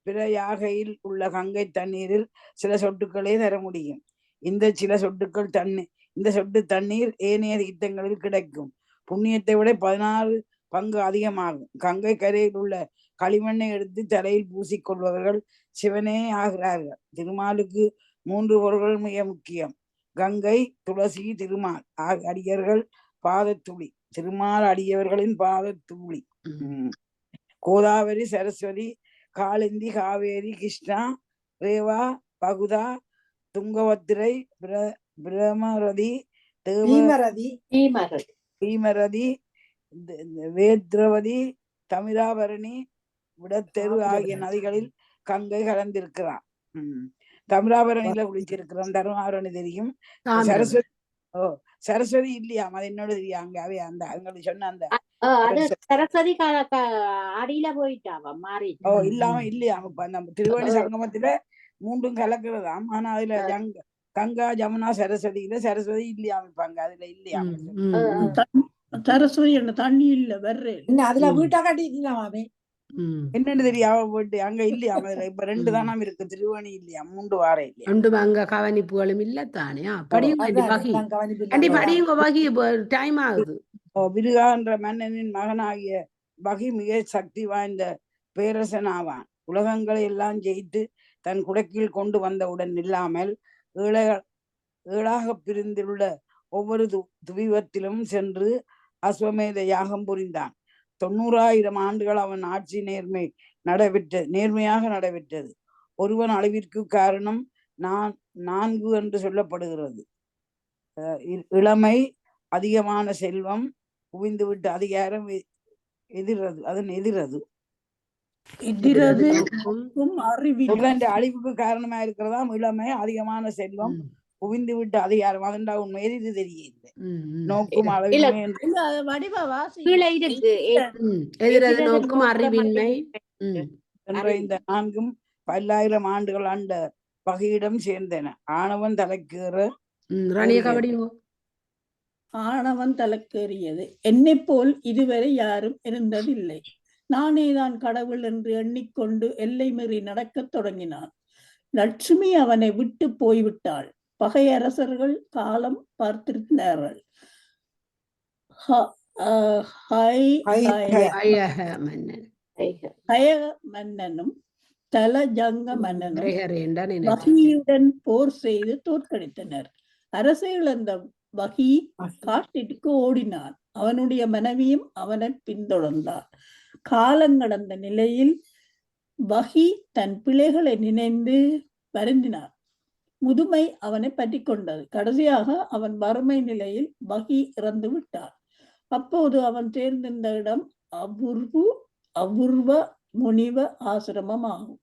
E: பிரயாகையில் உள்ள கங்கை தண்ணீரில் சில சொட்டுக்களே தர முடியும். இந்த சொட்டு தண்ணீர் ஏனைய தீர்த்தங்களில் கிடைக்கும் புண்ணியத்தை விட 16 பங்கு அதிகமாகும். கங்கை கரையில் உள்ள களிமண்ணை எடுத்து தலையில் பூசிக்கொள்பவர்கள் சிவனே ஆகிறார்கள். திருமாலுக்கு 3 பொருள்கள் மிக முக்கியம். கங்கை, துளசி, திருமால் அடியர்கள் பாதத்துளி. திருமால் அடியவர்களின் பாதத்துளி. கோதாவரி, சரஸ்வதி, காளிந்தி, காவேரி, கிருஷ்ணா, ரேவா, பகுதா, துங்கபத்திரை, பிரமரதி, பீமரதி, வேத்ரவதி, தமிராபரணி, விடத்தெரு ஆகிய நதிகளில் கங்கை கலந்திருக்கிறான். தமிராபரணியில குளிச்சிருக்கிறோம். தருமாபரணி தெரியும். சரஸ்வதி இல்லையாம், அது என்னோட தெரியும். அங்க அவை அந்த அவங்களுக்கு சொன்ன அந்த
D: சரஸ்வதி அடியில போயிட்டாவா மாறி
E: இல்லாம இல்லையாம். இப்ப அந்த திருவேணி சங்கமத்துல 3ம் கலக்கிறதாம். ஆனா அதுல கங்கா, ஜமுனா, சரஸ்வதியில சரஸ்வதி இல்லையாம். இப்ப அங்க அதுல இல்லையாம்.
B: சரஸ்வதி தண்ணி இல்ல வர்ற
C: அதுல வீட்டா கட்டிக்கலாமே
E: என்னன்னு தெரியாம போயிட்டு அங்க இல்லையாம். அதுல இப்ப 2 தானாம் இருக்கு. திருவேணி இல்லையா, 3 வார இல்லையா.
A: அங்க கவனிப்புகளும் இல்லத்தானே. டைம் ஆகுது.
E: விருகா என்ற மன்னனின் மகனாகிய பகி மிக சக்தி வாய்ந்த பேரரசன் ஆவான். உலகங்களை எல்லாம் ஜெயித்து தன் குடக்கில் கொண்டு வந்தவுடன் இல்லாமல் ஏழாக பிரிந்துள்ள ஒவ்வொரு துவீபத்திலும் சென்று அஸ்வமேத யாகம் புரிந்தான். 90,000 ஆண்டுகள் அவன் ஆட்சி நேர்மையாக நடைபெற்றது. ஒருவன் அழிவிற்கு காரணம் 4 என்று சொல்லப்படுகிறது. இளமை, அதிகமான செல்வம், குவிந்துவிட்ட அதிகாரம் அதன் எதிரது அழிவுக்கு காரணமா இருக்கிறதாம் இளமை, அதிகமான செல்வம், குவிந்து விட்டு அதிகாரம். அதண்டா உண்மை எது தெரியல. நோக்கும் அளவின்மை
A: நோக்கும் அறிவின்மை
E: என்ற இந்த 4ம் 10,000 ஆண்டுகள் ஆண்ட பகையிடம் சேர்ந்தன. ஆணவன்
B: தலைக்கேறியது. என்னை போல் இதுவரை யாரும் இருந்ததில்லை. நானேதான் கடவுள் என்று எண்ணிக்கொண்டு எல்லை மீறி நடக்கத் தொடங்கினான். லட்சுமி அவனை விட்டு போய்விட்டாள். பகையரசர்கள் காலம் பார்த்திருந்தார்கள். மன்னனும் தலஜங்க மன்னனும் வகியுடன் போர் செய்து தோற்கடித்தனர். அரசை இழந்த வகி காட்டிற்கு ஓடினான். அவனுடைய மனைவியும் அவனை பின்தொடர்ந்தார். காலங்கடந்த நிலையில் வகி தன் பிள்ளைகளை நினைந்து வருந்தினார். முதுமை அவனை பற்றி கொண்டது. கடைசியாக அவன் வறுமை நிலையில் வகி இறந்து விட்டார். அப்போது அவன் தேர்ந்திருந்த இடம் அபூர்வ முனிவ ஆசிரமம் ஆகும்.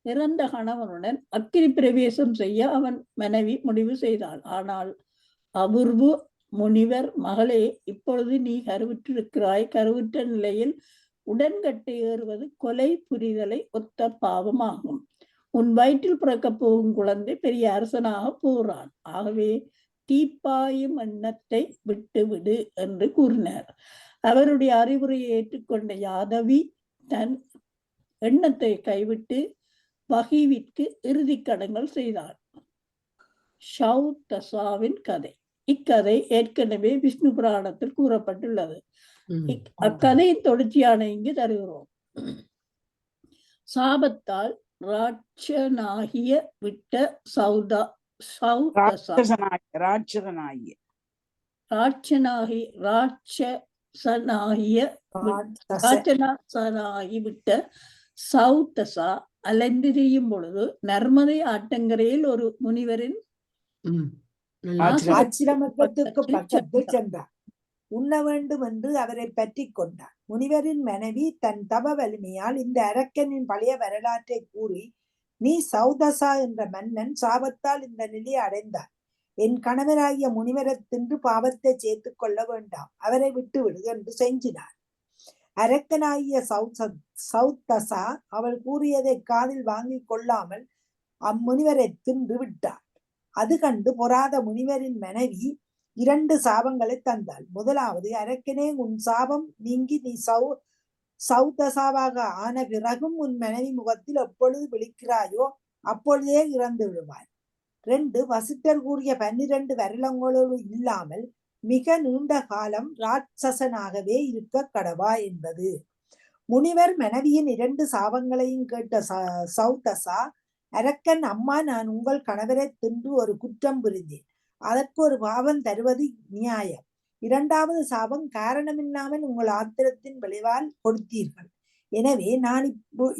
B: இறந்த கணவனுடன் அக்கினி பிரவேசம் செய்ய அவன் மனைவி முடிவு செய்தாள். ஆனால் அபூர்வ முனிவர், மகளே, இப்பொழுது நீ கருவுற்றிருக்கிறாய். கருவுற்ற நிலையில் உடன்கட்டை ஏறுவது கொலை புரிதலை ஒத்த பாவமாகும். உன் வயிற்றில் பிறக்கப் போகும் குழந்தை பெரிய அரசனாக போறான். ஆகவே தீப்பாயும் எண்ணத்தை விட்டு விடு என்று கூறினார். அவருடைய அறிவுரையை ஏற்றுக்கொண்ட யாதவி தன் எண்ணத்தை கைவிட்டு வகிவிற்கு இறுதி கடன்கள் செய்தார். ஷௌதசாவின் கதை. இக்கதை ஏற்கனவே விஷ்ணு புராணத்தில் கூறப்பட்டுள்ளது. அக்கதையின் தொடர்ச்சியான இங்கு தருகிறோம். சாபத்தால் ராட்சனாகிய விட்ட ராட்சசனாகிவிட்ட சௌதசா அலைந்து திரியும் பொழுது நர்மதை ஆற்றங்கரையில் ஒரு முனிவரின்
C: ஆச்சிரமத்துக்கு பக்கத்தில் சென்றார். உண்ண வேண்டும் என்று அவரை பற்றி கொண்டார். முனிவரின் மனைவி தன் தப வலிமையால் இந்த அரக்கனின் பழைய வரலாற்றை கூறி, நீ சௌதசா என்ற மன்னன் சாபத்தால் இந்த நிலையை அடைந்தார். என் கணவராகிய முனிவரை தின்று பாவத்தை சேர்த்துக் கொள்ள வேண்டாம், அவரை விட்டு விடு என்று செஞ்சினார். அரக்கனாகிய சௌதசா அவள் கூறியதை காதில் வாங்கி கொள்ளாமல் அம்முனிவரை தின்று விட்டார். அது கண்டு பொறாத முனிவரின் மனைவி 2 சாபங்களை தந்தாள். முதலாவது, அரக்கனே, உன் சாபம் நீங்கி நீ சௌதசாவாக ஆன பிறகும் உன் மனைவி முகத்தில் எப்பொழுது விழிக்கிறாயோ அப்பொழுதே இறந்து விடுவாய். 2, வசிட்டர் கூறிய 12 வருடங்களோடு இல்லாமல் மிக நீண்ட காலம் ராட்சசனாகவே இருக்க கடவா என்பது. முனிவர் மனைவியின் 2 சாபங்களையும் கேட்ட சௌதசா, அரக்கன், அம்மா, நான் உங்கள் கணவரை தின்று ஒரு குற்றம் புரிந்தேன், அதற்கு ஒரு பாவம் தருவது நியாயம். 2வது சாபம் காரணமில்லாமல் உங்கள் ஆத்திரத்தின் விளைவால் கொடுத்தீர்கள். எனவே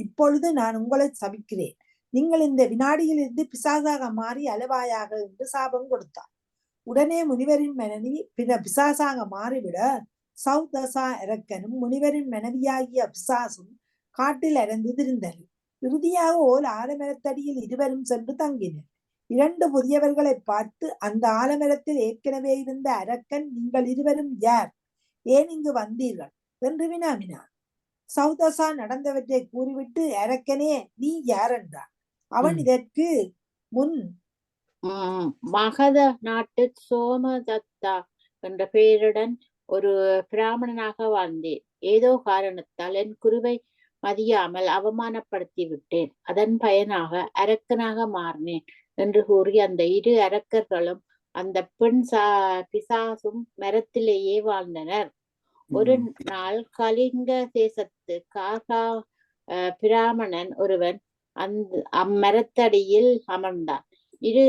C: இப்பொழுது நான் உங்களை சபிக்கிறேன். நீங்கள் இந்த வினாடியில் இருந்து பிசாசாக மாறி அலவாயாக என்று சாபம் கொடுத்தார். உடனே முனிவரின் மனைவி பிசாசாக மாறிவிட சௌதசா அரக்கனும் முனிவரின் மனைவியாகிய பிசாசும் காட்டில் அரைந்து திரிந்தனர். இறுதியாக ஓர் ஆலமரத்தடியில் இருவரும் சென்று தங்கினர். 2 புதியவர்களை பார்த்து, அந்த ஆலமரத்தில் ஏற்கனவே இருந்த அரக்கன், நீங்கள் இருவரும் யார், ஏன் இங்கு வந்தீர்கள் என்று வினாவினான். சௌதசா நடந்தவற்றை கூறிவிட்டு, அரக்கனே, நீ யார் என்றான். அவன் இதற்கு முன்
D: மகத நாட்டு சோமதத்தா என்ற பெயருடன் ஒரு பிராமணனாக வாழ்ந்தேன். ஏதோ காரணத்தால் என் குருவை மதியாமல் அவமானப்படுத்தி விட்டேன். அதன் பயனாக அரக்கனாக மாறினேன் என்று கூறி அந்த 2 அரக்கர்களும் அந்த பெண் பிசாசும் மரத்திலேயே வாழ்ந்தனர். ஒரு நாள் கலிங்க தேசத்து காகா பிராமணன் ஒருவன் அம்மரத்தடியில் அமர்ந்தான். 2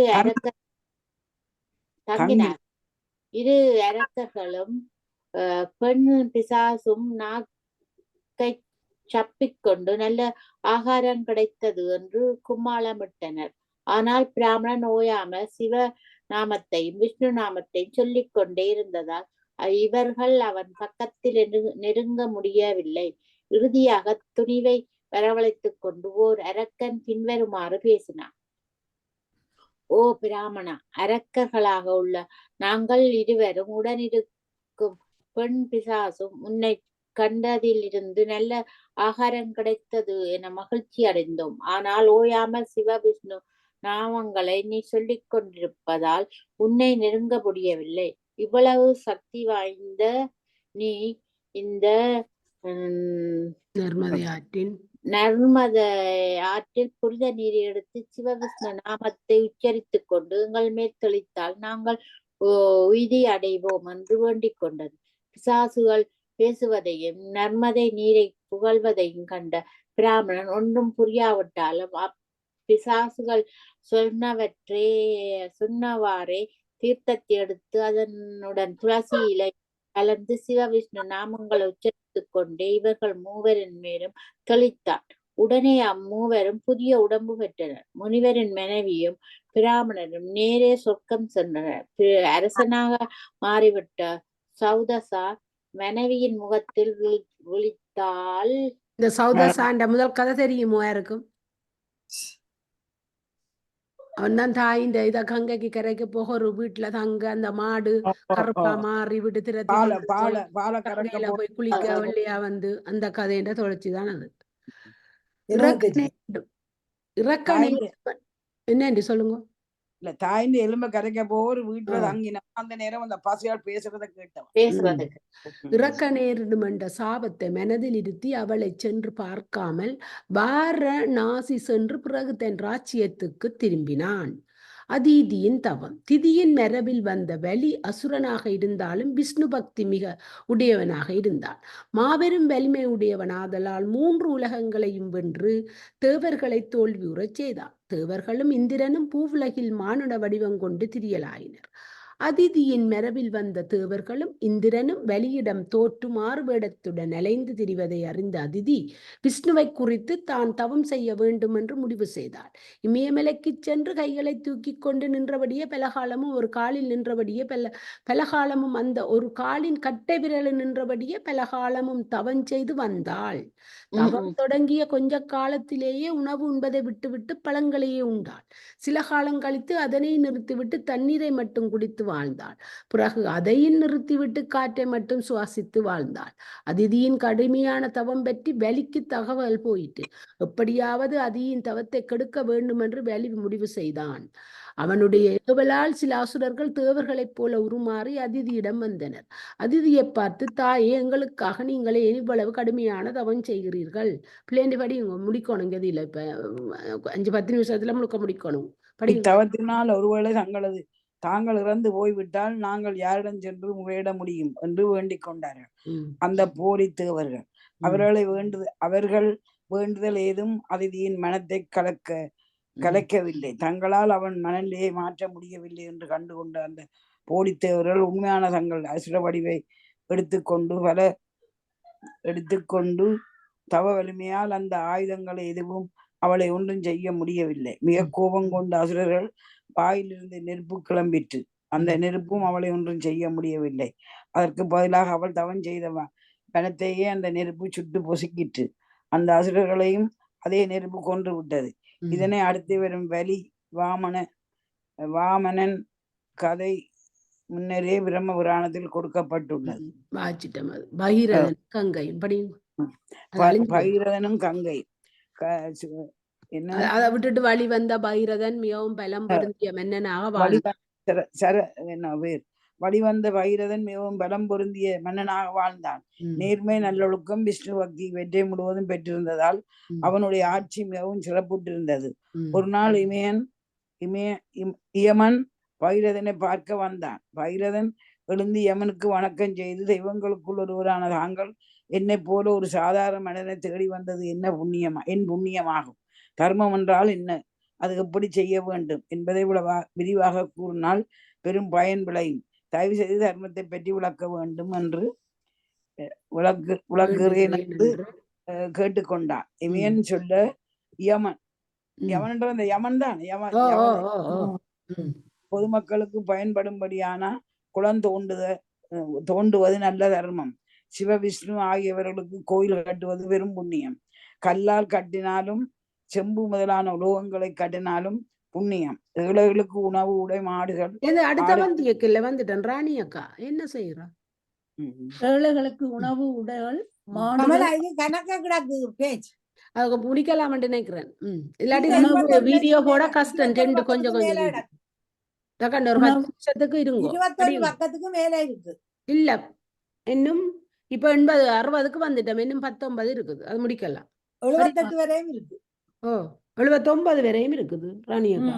D: அரக்கர்களும் பெண் பிசாசும் நாக்கை சப்பிக்கொண்டு நல்ல ஆகாரம் கிடைத்தது என்று கும்மாளமிட்டனர். ஆனால் பிராமணன் ஓயாமல் சிவ நாமத்தையும் விஷ்ணு நாமத்தையும் சொல்லிக் கொண்டே இருந்ததால் இவர்கள் அவன் பக்கத்தில் நெருங்க முடியவில்லை. இறுதியாக துணிவை வரவழைத்துக் கொண்டு ஓர் அரக்கன் பின்வருமாறு பேசினான். ஓ பிராமணா, அரக்கர்களாக உள்ள நாங்கள் இருவரும் உடனிருக்கும் பெண் பிசாசும் உன்னை கண்டதிலிருந்து நல்ல ஆகாரம் கிடைத்தது என மகிழ்ச்சி அடைந்தோம். ஆனால் ஓயாமல் சிவ விஷ்ணு நாமங்களை நீ சொல்லிக் கொண்டிருப்பதால் உன்னை நெருங்க முடியவில்லை. இவ்வளவு சக்தி வாய்ந்த நீ இந்த நர்மதை ஆற்றில் புனித நீரை எடுத்து சிவவிஷ்ணு நாமத்தை உச்சரித்துக் கொண்டு எங்கள் மேல் தெளித்தால் நாங்கள் உய்தி அடைவோம் என்று வேண்டிக் கொண்டது. பிசாசுகள் பேசுவதையும் நர்மதை நீரை புகழ்வதையும் கண்ட பிராமணன் ஒன்றும் புரியாவிட்டாலும் பிசாசுகள் சொன்னவாறே தீர்த்தத்தை எடுத்து அதனுடன் துளசி இலை கலந்து சிவவிஷ்ணு நாமங்களை உச்சரித்துக் கொண்டே இவர்கள் மூவரின் மேலும் தெளித்தார். உடனே அம்மூவரும் புதிய உடம்பு பெற்றனர். முனிவரின் மனைவியும் பிராமணரும் நேரே சொர்க்கம் சென்றனர். அரசனாக மாறிவிட்ட சௌதசா மனைவியின் முகத்தில் விழித்தால்.
A: இந்த சௌதசாண்ட முதல் கதை தெரியுமோ யாருக்கும்? அவன் தான் தாயின் இத கங்கைக்கு கரைக்கு போக ஒரு வீட்டுல தங்க அந்த மாடு கருப்பா மாறி விட்டு திருத்தில போய் குளிக்க வெள்ளையா வந்து அந்த கதையில தொடர்ச்சிதான் அது. என்ன சொல்லுங்க.
E: இல்ல, தாயின் எலும்பை கரைக்க போற வீட்டுல தங்கினா அந்த நேரம் அந்த பசியால் பேசுறத கேட்டவன்.
A: இறக்க நேரிடும் என்ற சாபத்தை மனதில் இருத்தி அவளை சென்று பார்க்காமல் வாரணாசி சென்று பிறகு தன் ராச்சியத்துக்கு திரும்பினான். அதீதியின் தவம். திதியின் மரபில் வந்த வலி அசுரனாக இருந்தாலும் விஷ்ணு பக்தி மிக உடையவனாக இருந்தான். மாபெரும் வலிமை உடையவனாதலால் 3 உலகங்களையும் வென்று தேவர்களை தோல்வியுறச் செய்தான். தேவர்களும் இந்திரனும் பூவுலகில் மானுட வடிவம் கொண்டு திரியலாயினர். அதிதியின் மரபில் வந்த தேவர்களும் இந்திரனும் வலியிடம் தோற்று மாறுவேடத்துடன் அலைந்து திரிவதை அறிந்த அதிதி விஷ்ணுவை குறித்து தான் தவம் செய்ய வேண்டும் என்று முடிவு செய்தாள். இமயமலைக்கு சென்று கைகளை தூக்கி கொண்டு நின்றபடியே பலகாலமும் ஒரு காலில் நின்றபடியே பலகாலமும் அந்த ஒரு காலின் கட்டை விரலில் நின்றபடியே பலகாலமும் தவம் செய்து வந்தாள். தவம் தொடங்கிய கொஞ்ச காலத்திலேயே உணவு உண்பதை விட்டுவிட்டு பழங்களையே உண்டாள். சில காலம் கழித்து அதனை நிறுத்திவிட்டு தண்ணீரை மட்டும் குடித்து வாழ்ந்தாள். பிறகு அதையும் நிறுத்திவிட்டு காற்றை மட்டும் சுவாசித்து வாழ்ந்தாள். அதிதியின் கடுமையான தவம் பற்றி வலிக்கு தகவல் போயிட்டு எப்படியாவது அதியின் தவத்தை கெடுக்க வேண்டும் என்று வலி முடிவு செய்தான். அவனுடைய ஏவலால் சில அசுரர்கள் தேவர்களைப் போல உருமாறி அதிதியிடம் வந்தனர். அதிதியை பார்த்து, தாயே, எங்களுக்காக நீங்களே இவ்வளவு கடுமையான தவம் செய்கிறீர்கள். பிள்ளைண்டி படி முடிக்கணும். கதியில இப்ப 5-10 நிமிஷத்துல முழுக்க முடிக்கணும்.
E: இத்தவத்தினால் ஒருவேளை தாங்கள் இறந்து போய்விட்டால் நாங்கள் யாரிடம் சென்று முறையிட முடியும் என்று வேண்டிக் கொண்டார்கள். அந்த போலி தேவர்கள் அவர்கள் வேண்டுதல் ஏதும் அதிதியின் மனத்தை கலைக்கவில்லை. தங்களால் அவன் மனநிலையை மாற்ற முடியவில்லை என்று கண்டுகொண்ட அந்த போலித்தேவர்கள் உண்மையான தங்கள் அசுர வடிவை எடுத்துக்கொண்டு தவ வலிமையால் அந்த ஆயுதங்களை எதுவும் அவளை ஒன்றும் செய்ய முடியவில்லை. மிக கோபம் கொண்ட அசுரர்கள் வாயிலிருந்து நெருப்பு கிளம்பிற்று. அந்த நெருப்பும் அவளை ஒன்றும் செய்ய முடியவில்லை. அதற்கு பதிலாக அவள் தவம் செய்த வனத்தையே அந்த நெருப்பு சுட்டு பொசுக்கிற்று. அந்த அசுரர்களையும் அதே நெருப்பு கொன்று விட்டது. இதனை அடுத்து வரும் வலி வாமனன் கதை முன்னரே பிரம்ம புராணத்தில் கொடுக்கப்பட்டுள்ளது. பகீரதனும் கங்கை
A: அதை விட்டுட்டு வழி வந்த பகீரதன் மிகவும் பலம் பொருந்திய மன்னனாக
E: வழிவந்த பகீரதன் மிகவும் பலம் பொருந்திய மன்னனாக வாழ்ந்தான். நேர்மை, நல்லொழுக்கம், விஷ்ணு பக்தி இவற்றை முழுவதும் பெற்றிருந்ததால் அவனுடைய ஆட்சி மிகவும் சிறப்புற்றிருந்தது. ஒரு நாள் யமன் பகீரதனை பார்க்க வந்தான். பகீரதன் எழுந்து யமனுக்கு வணக்கம் செய்து, தெய்வங்களுக்குள் ஒருவரான தாங்கள் என்னை போல ஒரு சாதாரண மனிதனை தேடி வந்தது என் புண்ணியமாகும். தர்மம் என்றால் என்ன, அது எப்படி செய்ய வேண்டும் என்பதை விரிவாக கூறினால் பெரும் பயன் விளையும். தயவு செய்து தர்மத்தை பற்றி விளக்க வேண்டும் என்று விளக்குகிறேன் என்று கேட்டுக்கொண்டான். இமயன் சொல்ல யமன் என்ற அந்த யமன் தான் பொதுமக்களுக்கு பயன்படும்படியான குளம் தோண்டுவது நல்ல தர்மம். சிவ, விஷ்ணு ஆகியவர்களுக்கு கோயில் கட்டுவது பெரும் புண்ணியம். கல்லால் கட்டினாலும் செம்பு முதலான உலோகங்களை கட்டினாலும் புண்ணியம். ஏழைகளுக்கு உணவு, உடை, மாடுகள்.
A: வந்துட்டேன் ராணி அக்கா, என்ன செய்யறா?
B: ஏழைகளுக்கு உணவு, உடைகள்,
A: அதுக்கு முடிக்கலாம் நினைக்கிறேன். இல்லாட்டி வீடியோ போட கஷ்டம். கொஞ்சம் ஒரு 10 நிமிஷத்துக்கு இருங்க. இல்ல, இன்னும் இப்ப 80-60க்கு வந்துட்டோம். இன்னும் 19 இருக்குது, அது முடிக்கலாம்.
C: 78 வரையும் இருக்கு.
A: 79 வரையும் இருக்குது ராணி அக்கா.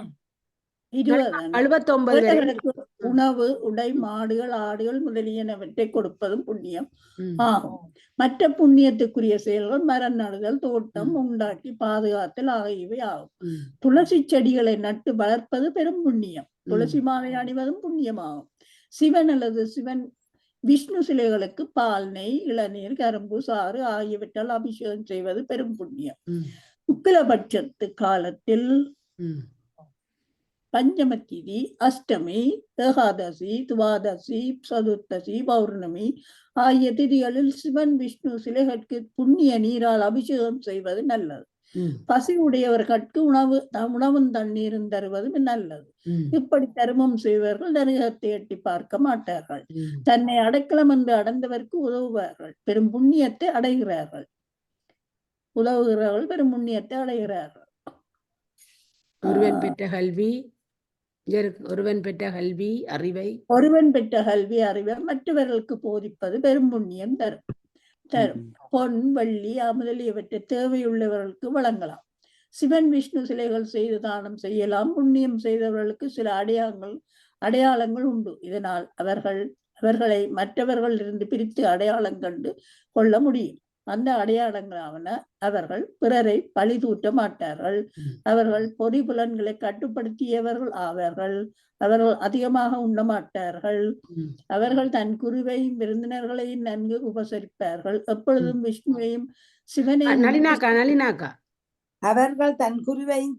B: 79 உணவு, உடை, மாடுகள், ஆடுகள் முதலியனவற்றை கொடுப்பதும் புண்ணியம் ஆகும். மற்ற புண்ணியத்துக்குரிய செயல்கள் மரம் நடுதல், தோட்டம் உண்டாக்கி பாதுகாத்தல் ஆகியவை ஆகும். துளசி செடிகளை நட்டு வளர்ப்பது பெரும் புண்ணியம். துளசி மாலை அணிவதும் புண்ணியமாகும். சிவன் அல்லது விஷ்ணு சிலைகளுக்கு பால், நெய், இளநீர், கரும்பு சாறு ஆகியவற்றால் அபிஷேகம் செய்வது பெரும் புண்ணியம். சுக்கிலபட்சத்து காலத்தில் பஞ்சமதிதி, அஷ்டமி, ஏகாதசி, துவாதசி, சதுர்த்தசி, பௌர்ணமி ஆகிய திதிகளில் சிவன், விஷ்ணு சிலைகளுக்கு புண்ணிய நீரால் அபிஷேகம் செய்வது நல்லது. பசி உடையவர்களுக்கு உணவும் தண்ணீரும் தருவதும் நல்லது. இப்படி தர்மம் செய்வர்கள் நரகத்தை எட்டி பார்க்க மாட்டார்கள். தன்னை அடைக்கலம் என்று அடைந்தவருக்கு உதவுவார்கள், பெரும் புண்ணியத்தை அடைகிறார்கள். பெரும் புண்ணியத்தை அடைகிறார்கள்.
A: ஒருவன் பெற்ற கல்வி அறிவை
B: மற்றவர்களுக்கு போதிப்பது பெரும் புண்ணியம் தரும். பொன், வெள்ளி முதலியவற்றை தேவையுள்ளவர்களுக்கு வழங்கலாம். சிவன், விஷ்ணு சிலைகள் செய்து தானம் செய்யலாம். புண்ணியம் செய்தவர்களுக்கு சில அடையாளங்கள் உண்டு. இதனால் அவர்களை மற்றவர்கள் இருந்து பிரித்து அடையாளம் கண்டு கொள்ள முடியும். அந்த அடையாளங்களாவன அவர்கள் பிறரை பழி தூற்ற மாட்டார்கள். அவர்கள் பொறி புலன்களை கட்டுப்படுத்தியவர்கள் ஆவார்கள். அவர்கள் அதிகமாக உண்ண மாட்டார்கள். அவர்கள் தன் குருவையும் விருந்தினர்களையும் நன்கு உபசரிப்பார்கள். எப்பொழுதும் விஷ்ணுவையும் சிவனையும்
A: நளினாக்கா
C: அவர்கள் தன் குருவையும்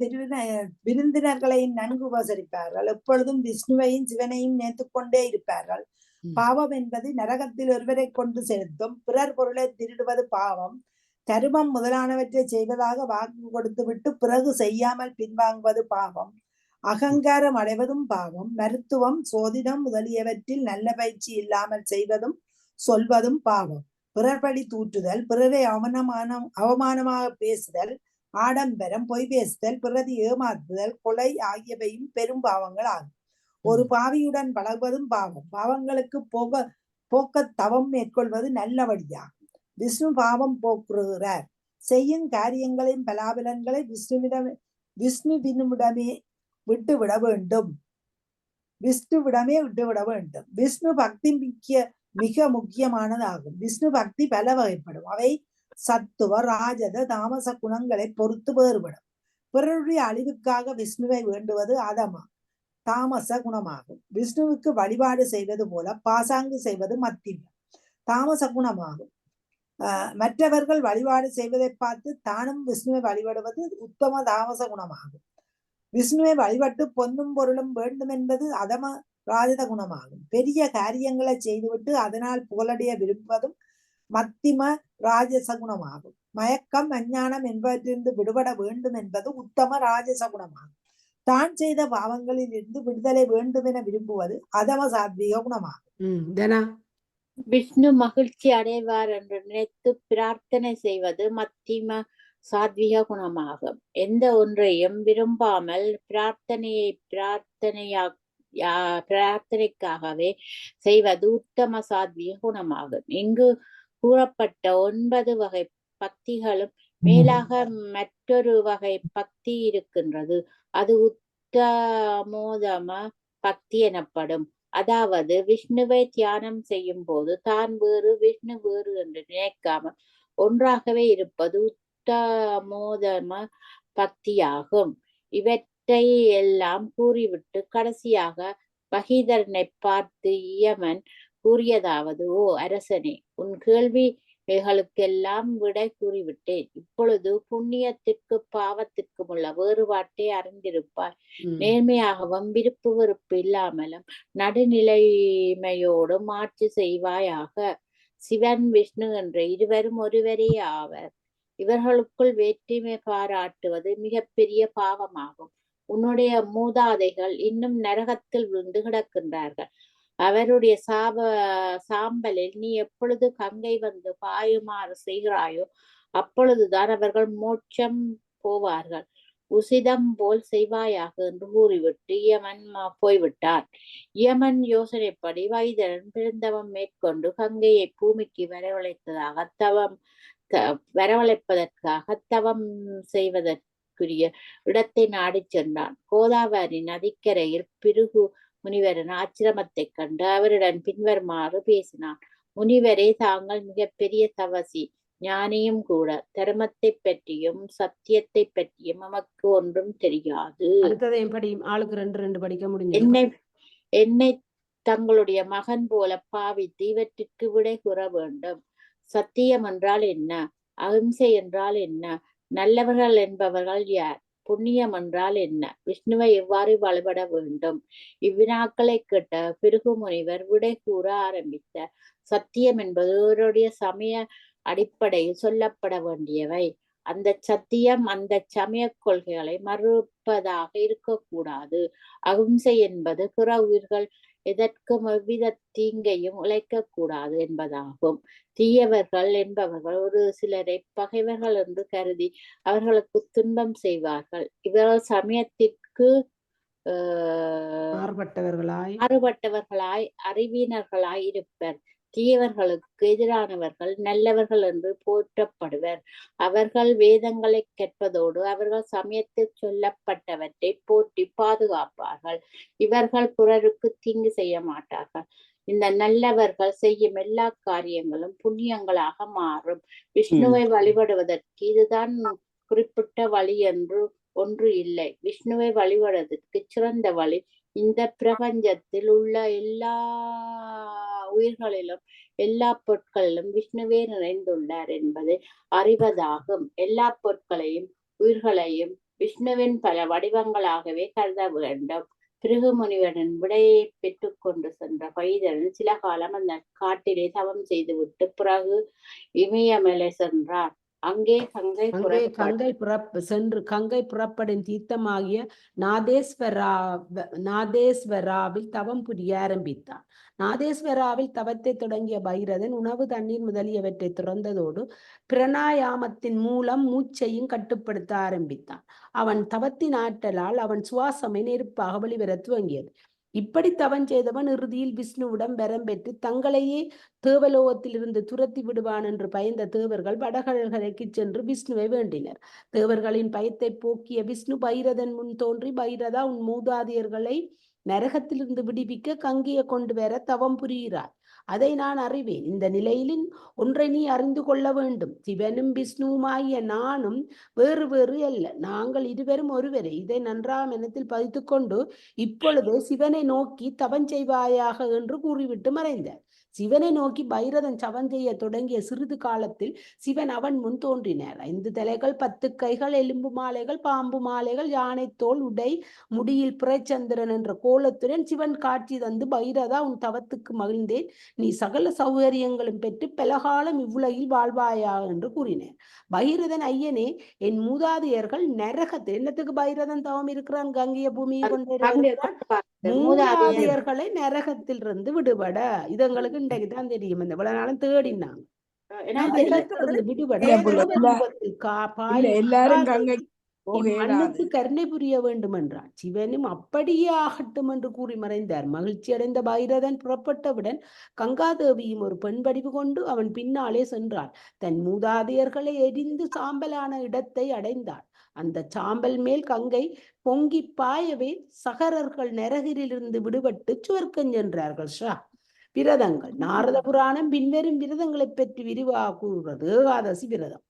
C: விருந்தினர்களையும் நன்கு உபசரிப்பார்கள். எப்பொழுதும் விஷ்ணுவையும் சிவனையும் நினைத்துக் கொண்டே இருப்பார்கள். பாவம் என்பது நரகத்தில் ஒருவரை கொண்டு செலுத்தும். பிறர் பொருளை திருடுவது பாவம். கருமம் முதலானவற்றை செய்வதாக வாக்கு கொடுத்து விட்டு பிறகு செய்யாமல் பின்வாங்குவது பாவம். அகங்காரம் அடைவதும் பாவம். மருத்துவம், சோதிடம் முதலியவற்றில் நல்ல பயிற்சி இல்லாமல் செய்வதும் சொல்வதும் பாவம். பிறர் பழி தூற்றுதல், பிறரை அவமானமாக பேசுதல், ஆடம்பரம், பொய் பேசுதல், பிறரை ஏமாற்றுதல், கொலை ஆகியவையும் பெரும் பாவங்கள் ஆகும். ஒரு பாவியுடன் பழகுவதும் பாவம். பாவங்களுக்கு போக்க தவம் மேற்கொள்வது நல்ல வழியாகும். விஷ்ணு பாவம் போக்குகிறார். செய்யும் காரியங்களின் பலாபலன்களை விஷ்ணுவிடமே விட்டுவிட வேண்டும். விஷ்ணு பக்தி மிக முக்கியமானதாகும். விஷ்ணு பக்தி பல வகைப்படும். அவை சத்துவ, ராஜத, தாமச குணங்களை பொறுத்து வேறுபடும். பிறருடைய அழிவுக்காக விஷ்ணுவை வேண்டுவது தாமச குணமாகும். விஷ்ணுவுக்கு வழிபாடு செய்வது போல பாசாங்கு செய்வது மத்தியம் தாமச குணமாகும். மற்றவர்கள் வழிபாடு செய்வதை பார்த்து தானும் விஷ்ணுவை வழிபடுவது உத்தம தாமச குணமாகும். விஷ்ணுவை வழிபட்டு பொன்னும் பொருளும் வேண்டும் என்பது அதம ராஜத குணமாகும். பெரிய காரியங்களை செய்துவிட்டு அதனால் புகழடைய விரும்புவதும் மத்திம ராஜச குணமாகும். மயக்கம், அஞ்ஞானம் என்பவற்றிலிருந்து விடுபட வேண்டும் என்பது உத்தம ராஜச குணமாகும். தான் செய்த பாவங்களில் இருந்து விடுதலை வேண்டும் என விரும்புவது அதம சாத்விக குணமாகும்.
D: விஷ்ணு மகிழ்ச்சி அடைவார் என்று நினைத்து பிரார்த்தனை செய்வது மத்திம சாத்விக குணமாகும். எந்த ஒன்றையும் விரும்பாமல் பிரார்த்தனைக்காகவே செய்வது உத்தம சாத்விக குணமாகும். இங்கு கூறப்பட்ட 9 வகை பக்திகளும் மேலாக மற்றொரு வகை பக்தி இருக்கின்றது. அது உத்தமோதம பக்தி எனப்படும். அதாவது விஷ்ணுவை தியானம் செய்யும் போது தான் வேறு விஷ்ணு வேறு என்று நினைக்காமல் ஒன்றாகவே இருப்பது உத்தமோதம பக்தியாகும். இவற்றை எல்லாம் கூறிவிட்டு கடைசியாக பகீதரனை பார்த்து யமன் கூறியதாவது: ஓ அரசனே, உன் கேள்விகளுக்கெல்லாம் விடை கூறிவிட்டேன். இப்பொழுது புண்ணியத்திற்கு பாவத்திற்கும் உள்ள வேறுபாட்டை அறிந்திருப்பாய். நேர்மையாகவும் விருப்பு வெறுப்பு இல்லாமலும் நடுநிலைமையோடும் ஆட்சி செய்வாயாக. சிவன், விஷ்ணு என்ற இருவரும் ஒருவரே ஆவர். இவர்களுக்குள் வேற்றுமை பாராட்டுவது மிகப்பெரிய பாவமாகும். உன்னுடைய மூதாதைகள் இன்னும் நரகத்தில் விழுந்து கிடக்கின்றார்கள். அவருடைய சாம்பலில் நீ எப்பொழுது கங்கை வந்து பாயுமாறு செய்கிறாயோ அப்பொழுதுதான் அவர்கள் மோட்சம் போவார்கள். உசிதம் போல் செய்வாயாக என்று கூறிவிட்டு யமன் போய்விட்டான். யமன் யோசனைப்படி வைதரன் பெருந்தவம் மேற்கொண்டு கங்கையை பூமிக்கு வரவழைப்பதற்காக தவம் செய்வதற்குரிய இடத்தை நாடி சென்றான். கோதாவரி நதிக்கரையில் பிருகு முனிவரின் ஆச்சிரமத்தை கண்டு அவரிடம் பின்வருமாறு பேசினான்: முனிவரே, தாங்கள் மிகப்பெரிய தவசி, ஞானியும் கூட. தர்மத்தை பற்றியும் சத்தியத்தை பற்றியும் நமக்கு ஒன்றும் தெரியாது.
A: ஆளுக்கு 2 படிக்க முடியும்.
D: என்னை தங்களுடைய மகன் போல பாவித்து இவற்றிற்கு விடை கூற வேண்டும். சத்தியம் என்றால் என்ன? அகிம்சை என்றால் என்ன? நல்லவர்கள் என்பவர்கள் யார்? புண்ணியம் என்றால் என்ன? விஷ்ணுவை எவ்வாறு வழிபட வேண்டும்? இவ்வினாக்களை கேட்ட பிருகு முனிவர் விடை கூற ஆரம்பித்தார். சத்தியம் என்பது அவருடைய சமய அடிப்படையில் சொல்லப்பட வேண்டியவை. அந்த சத்தியம் அந்த சமய கொள்கைகளை மறுப்பதாக இருக்கக்கூடாது. அகிம்சை என்பது பிற உயிர்கள் எதற்கும் எவ்வித தீங்கையும் உழைக்கக்கூடாது என்பதாகும். தீயவர்கள் என்பவர்கள் ஒரு சிலரை பகைவர்கள் என்று கருதி அவர்களுக்கு துன்பம் செய்வார்கள். இவர்கள் சமயத்திற்கு மாறுபட்டவர்களாய் அறிவினர்களாய் இருப்பர். தீயவர்களுக்கு எதிரானவர்கள் நல்லவர்கள் என்று போற்றப்படுவர். அவர்கள் வேதங்களை கேட்பதோடு அவர்கள் சமயத்தில் சொல்லப்பட்டவற்றை போற்றி பாதுகாப்பார்கள். இவர்கள் பிறருக்கு தீங்கு செய்ய மாட்டார்கள். இந்த நல்லவர்கள் செய்யும் எல்லா காரியங்களும் புண்ணியங்களாக மாறும். விஷ்ணுவை வழிபடுவதற்கு இதுதான் குறிப்பிட்ட வழி என்று ஒன்று இல்லை. விஷ்ணுவை வழிபடுவதற்கு சிறந்த வழி இந்த பிரபஞ்சத்தில் உள்ள எல்லா உயிர்களிலும் எல்லா பொருட்களிலும் விஷ்ணுவே நிறைந்துள்ளார் என்பதை அறிவதாகும். எல்லா பொருட்களையும் உயிர்களையும் விஷ்ணுவின் பல வடிவங்களாகவே கருத வேண்டும். பிருகு முனிவரின் விடையை பெற்றுக்கொண்டு சென்ற பைதரன் சில காலம் அந்த காட்டிலே தவம் செய்துவிட்டு பிறகு இமயமலை சென்றார். அங்கே
A: கங்கை புறப்படும் தீர்த்தமாகிய நாதேஸ்வராவில் தவம் புரிய ஆரம்பித்தான். நாதேஸ்வராவில் தவத்தை தொடங்கிய பைரதன் உணவு, தண்ணீர் முதலியவற்றை துறந்ததோடு பிரணாயாமத்தின் மூலம் மூச்சையும் கட்டுப்படுத்த ஆரம்பித்தான். அவன் தவத்தின் ஆற்றலால் அவன் சுவாசமே நெருப்பாக வெளிவர துவங்கியது. இப்படி தவம் செய்தவன் இறுதியில் விஷ்ணுவிடம் வரம் பெற்று தங்களையே தேவலோகத்திலிருந்து துரத்தி விடுவான் என்று பயந்த தேவர்கள் வடகடற்கரைக்கு சென்று விஷ்ணுவை வேண்டினர். தேவர்களின் பயத்தை போக்கிய விஷ்ணு பைரதன் முன் தோன்றி, பைரதா, உன் மூதாதையர்களை நரகத்திலிருந்து விடுவிக்க கங்கையை கொண்டு வர தவம் புரிகிறார். அதை நான் அறிவேன். இந்த நிலையில் ஒன்றை நீ அறிந்து கொள்ள வேண்டும். சிவனும் விஷ்ணுவுமாகிய நானும் வேறு வேறு அல்ல. நாங்கள் இருவரும் ஒருவரே. இதை நன்றாக மனத்தில் பதித்து கொண்டு இப்பொழுது சிவனை நோக்கி தவம் செய்வாயாக என்று கூறிவிட்டு மறைந்தார். சிவனை நோக்கி பைரதன் தவம் செய்ய தொடங்கிய சிறிது காலத்தில் சிவன் அவன் முன் தோன்றினார். 5 தலைகள், 10 கைகள், எலும்பு மாலைகள், பாம்பு மாலைகள், யானை தோல் உடை, முடியில் பிறைச்சந்திரன் என்ற கோலத்துடன் சிவன் காட்சி தந்து, பைரதா, உன் தவத்துக்கு மகிழ்ந்தேன். நீ சகல சௌகரியங்களும் பெற்று பலகாலம் இவ்வுலகில் வாழ்வாயா என்று கூறினார். பைரதன், ஐயனே, என் மூதாதையர்கள் நரகத்தில், என்னத்துக்கு பைரதன் தவம் இருக்கிறான்? கங்கைய பூமியை கொண்டு மூதாதையர்களை நரகத்தில் இருந்து விடுபட. இது எங்களுக்கு இன்றைக்குதான் தெரியும். இந்த இவ்வளவு நாளும் தேடினாங்க. மண்ணுக்கு கருணை புரிய வேண்டும் என்றான். சிவனும் அப்படியே ஆகட்டும் என்று கூறி மறைந்தார். மகிழ்ச்சி அடைந்த பைரதன் புறப்பட்டவுடன் கங்காதேவியும் ஒரு பெண் வடிவு கொண்டு அவன் பின்னாலே சென்றாள். தன் மூதாதையர்களை எரிந்து சாம்பலான இடத்தை அடைந்தாள். அந்த சாம்பல் மேல் கங்கை பொங்கி பாயவே சகரர்கள் நரகிலிருந்து விடுபட்டு சுவர்க்கம் சென்றார்கள். விரதங்கள். நாரத புராணம் பின்வரும் விரதங்களை பற்றி விரிவாக கூறுகிறது. ஏகாதசி விரதம்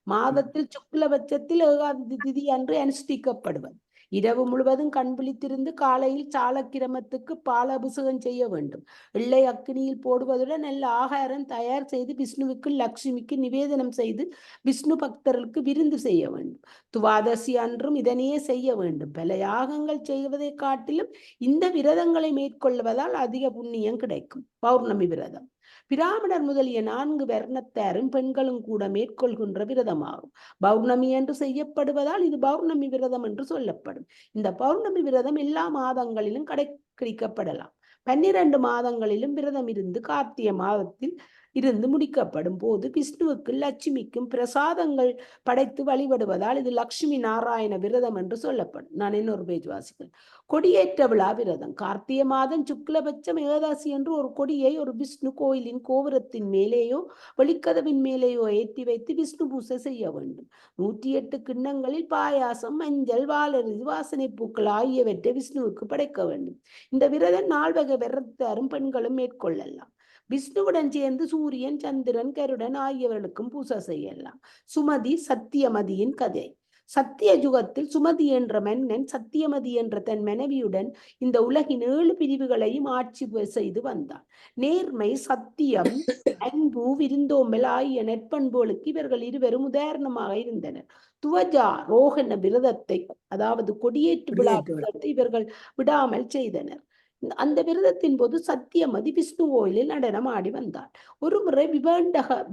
A: மாதத்தில் சுக்லபட்சத்தில் ஏகாதசி திதி அன்று அனுஷ்டிக்கப்படுவது. இரவு முழுவதும் கண் விழித்திருந்து காலையில் சாலக்கிரமத்துக்கு பால் அபிஷேகம் செய்ய வேண்டும். எள்ளை அக்னியில் போடுவதுடன் நல்ல ஆகாரம் தயார் செய்து விஷ்ணுவுக்கு லட்சுமிக்கு நிவேதனம் செய்து விஷ்ணு பக்தர்களுக்கு விருந்து செய்ய வேண்டும். துவாதசி அன்றும் இதனையே செய்ய வேண்டும். பல யாகங்கள் செய்வதை காட்டிலும் இந்த விரதங்களை மேற்கொள்வதால் அதிக புண்ணியம் கிடைக்கும். பௌர்ணமி விரதம் பிராமணர் முதலிய 4 வர்ணத்தாரும் பெண்களும் கூட மேற்கொள்கின்ற விரதமாகும். பௌர்ணமி என்று செய்யப்படுவதால் இது பௌர்ணமி விரதம் என்று சொல்லப்படும். இந்த பௌர்ணமி விரதம் எல்லா மாதங்களிலும் கடைபிடிக்கப்படலாம். 12 மாதங்களிலும் விரதம் இருந்து கார்த்திகை மாதத்தில் இருந்து முடிக்கப்படும் போது விஷ்ணுவுக்கு லட்சுமிக்கும் பிரசாதங்கள் படைத்து வழிபடுவதால் இது லட்சுமி நாராயண விரதம் என்று சொல்லப்படும். நான் இன்னொரு பேஜ் வாசிக்கிறேன். கொடியேற்ற விழா விரதம். கார்த்திகை மாதம் சுக்லபட்சம் ஏகாதசி என்று ஒரு கொடியை ஒரு விஷ்ணு கோயிலின் கோபுரத்தின் மேலேயோ வெளிக்கதவின் மேலேயோ ஏற்றி வைத்து விஷ்ணு பூசை செய்ய வேண்டும். 108 கிண்ணங்களில் பாயாசம், மஞ்சள், வாளரிசி, வாசனை பூக்கள் ஆகியவற்றை விஷ்ணுவுக்கு படைக்க வேண்டும். இந்த விரதம் 4 வகை விரதத்தாரும் பெண்களும் மேற்கொள்ளலாம். விஷ்ணுவுடன் சேர்ந்து சூரியன், சந்திரன், கருடன் ஆகியவர்களுக்கும் பூசை செய்யலாம். சுமதி சத்தியமதியின் கதை. சத்திய யுகத்தில் சுமதி என்ற மன்னன் சத்தியமதி என்ற தன் மனைவியுடன் இந்த உலகின் 7 பிரிவுகளையும் ஆட்சி செய்து வந்தார். நேர்மை, சத்தியம், அன்பு, விருந்தோம்பல் ஆகிய நற்பண்புகளுக்கு இவர்கள் இருவரும் உதாரணமாக இருந்தனர். துவஜா ரோகண விரதத்தை, அதாவது கொடியேற்று விழா விரதத்தை இவர்கள் விடாமல் செய்தனர். அந்த விரதத்தின் போது சத்தியமதி விஷ்ணு கோயிலில் நடனம் ஆடி வந்தார். ஒருமுறை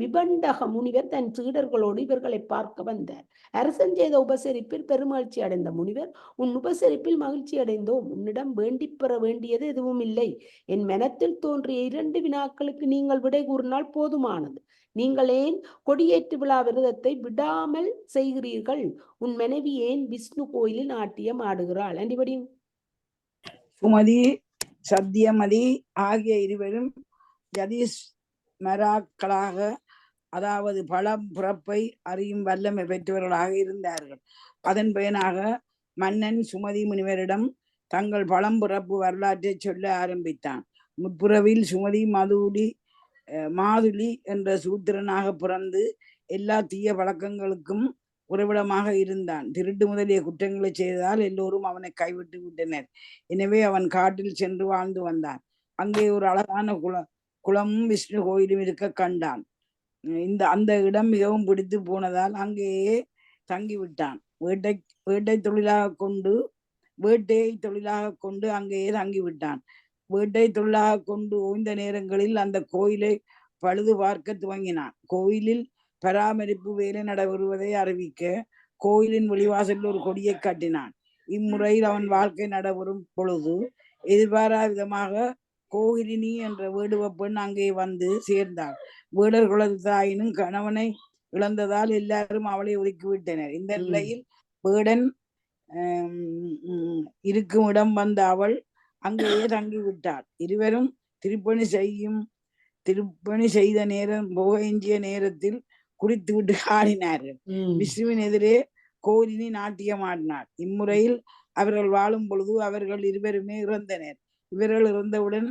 A: விபண்டக முனிவர் தன் சீடர்களோடு இவர்களை பார்க்க வந்தார். அரசன் செய்த உபசரிப்பில் பெருமகிழ்ச்சி அடைந்த முனிவர், உன் உபசரிப்பில் மகிழ்ச்சி அடைந்தோம். உன்னிடம் வேண்டி பெற வேண்டியது எதுவும் இல்லை. என் மனத்தில் தோன்றிய 2 வினாக்களுக்கு நீங்கள் விடை கூறினால் போதுமானது. நீங்கள் ஏன் கொடியேற்று விழா விரதத்தை விடாமல் செய்கிறீர்கள்? உன் மனைவி ஏன் விஷ்ணு கோயிலில் நாட்டியம் ஆடுகிறாள்? அண்டிபடி
E: சுமதி, சத்தியமதி ஆகிய இருவரும் யதீஸ்மராக்களாக, அதாவது பழம் பிறப்பை அறியும் வல்லமை பெற்றவர்களாக இருந்தார்கள். அதன் பயனாக மன்னன் சுமதி முனிவரிடம் தங்கள் பழம் பிறப்பு வரலாற்றை சொல்ல ஆரம்பித்தான். முற்புறவில் சுமதி மாதுளி என்ற சூத்திரனாக பிறந்து எல்லா தீய பழக்கங்களுக்கும் உறைவிடமாக இருந்தான். திருட்டு முதலிய குற்றங்களை செய்ததால் எல்லோரும் அவனை கைவிட்டு விட்டனர். எனவே அவன் காட்டில் சென்று வாழ்ந்து வந்தான். அங்கே ஒரு அழகான குளமும் விஷ்ணு கோயிலும் இருக்க கண்டான். அந்த இடம் மிகவும் பிடித்து போனதால் அங்கேயே தங்கிவிட்டான். வேட்டையை தொழிலாக கொண்டு அங்கேயே தங்கிவிட்டான். வேட்டை தொழிலாக கொண்டு ஓய்ந்த நேரங்களில் அந்த கோயிலை பழுது பார்க்க துவங்கினான். கோயிலில் பராமரிப்பு வேலை நடைபெறுவதை அறிவிக்க கோயிலின் வெளிவாசலில் ஒரு கொடியை கட்டினான். இம்முறையில் அவன் வாழ்க்கை நடைபெறும் பொழுது எதிர்பாராத விதமாக கோகிலினி என்ற வேடுவ பெண் அங்கே வந்து சேர்ந்தாள். வேடர் குலத்து தாயினும் கணவனை இழந்ததால் எல்லாரும் அவளை ஒதுக்கிவிட்டனர். இந்த நிலையில் வேடன் இருக்கும் இடம் வந்த அவள் அங்கேயே தங்கிவிட்டாள். இருவரும் திருப்பணி செய்த நேரம் போக எஞ்சிய நேரத்தில் குடித்து விட்டு ஆடினார்கள். விஷ்ணுவின் எதிரே கோயிலினி நாட்டியம் ஆடினார். இம்முறையில் அவர்கள் வாழும் பொழுது அவர்கள் இருவருமே இறந்தனர். இவர்கள் இறந்தவுடன்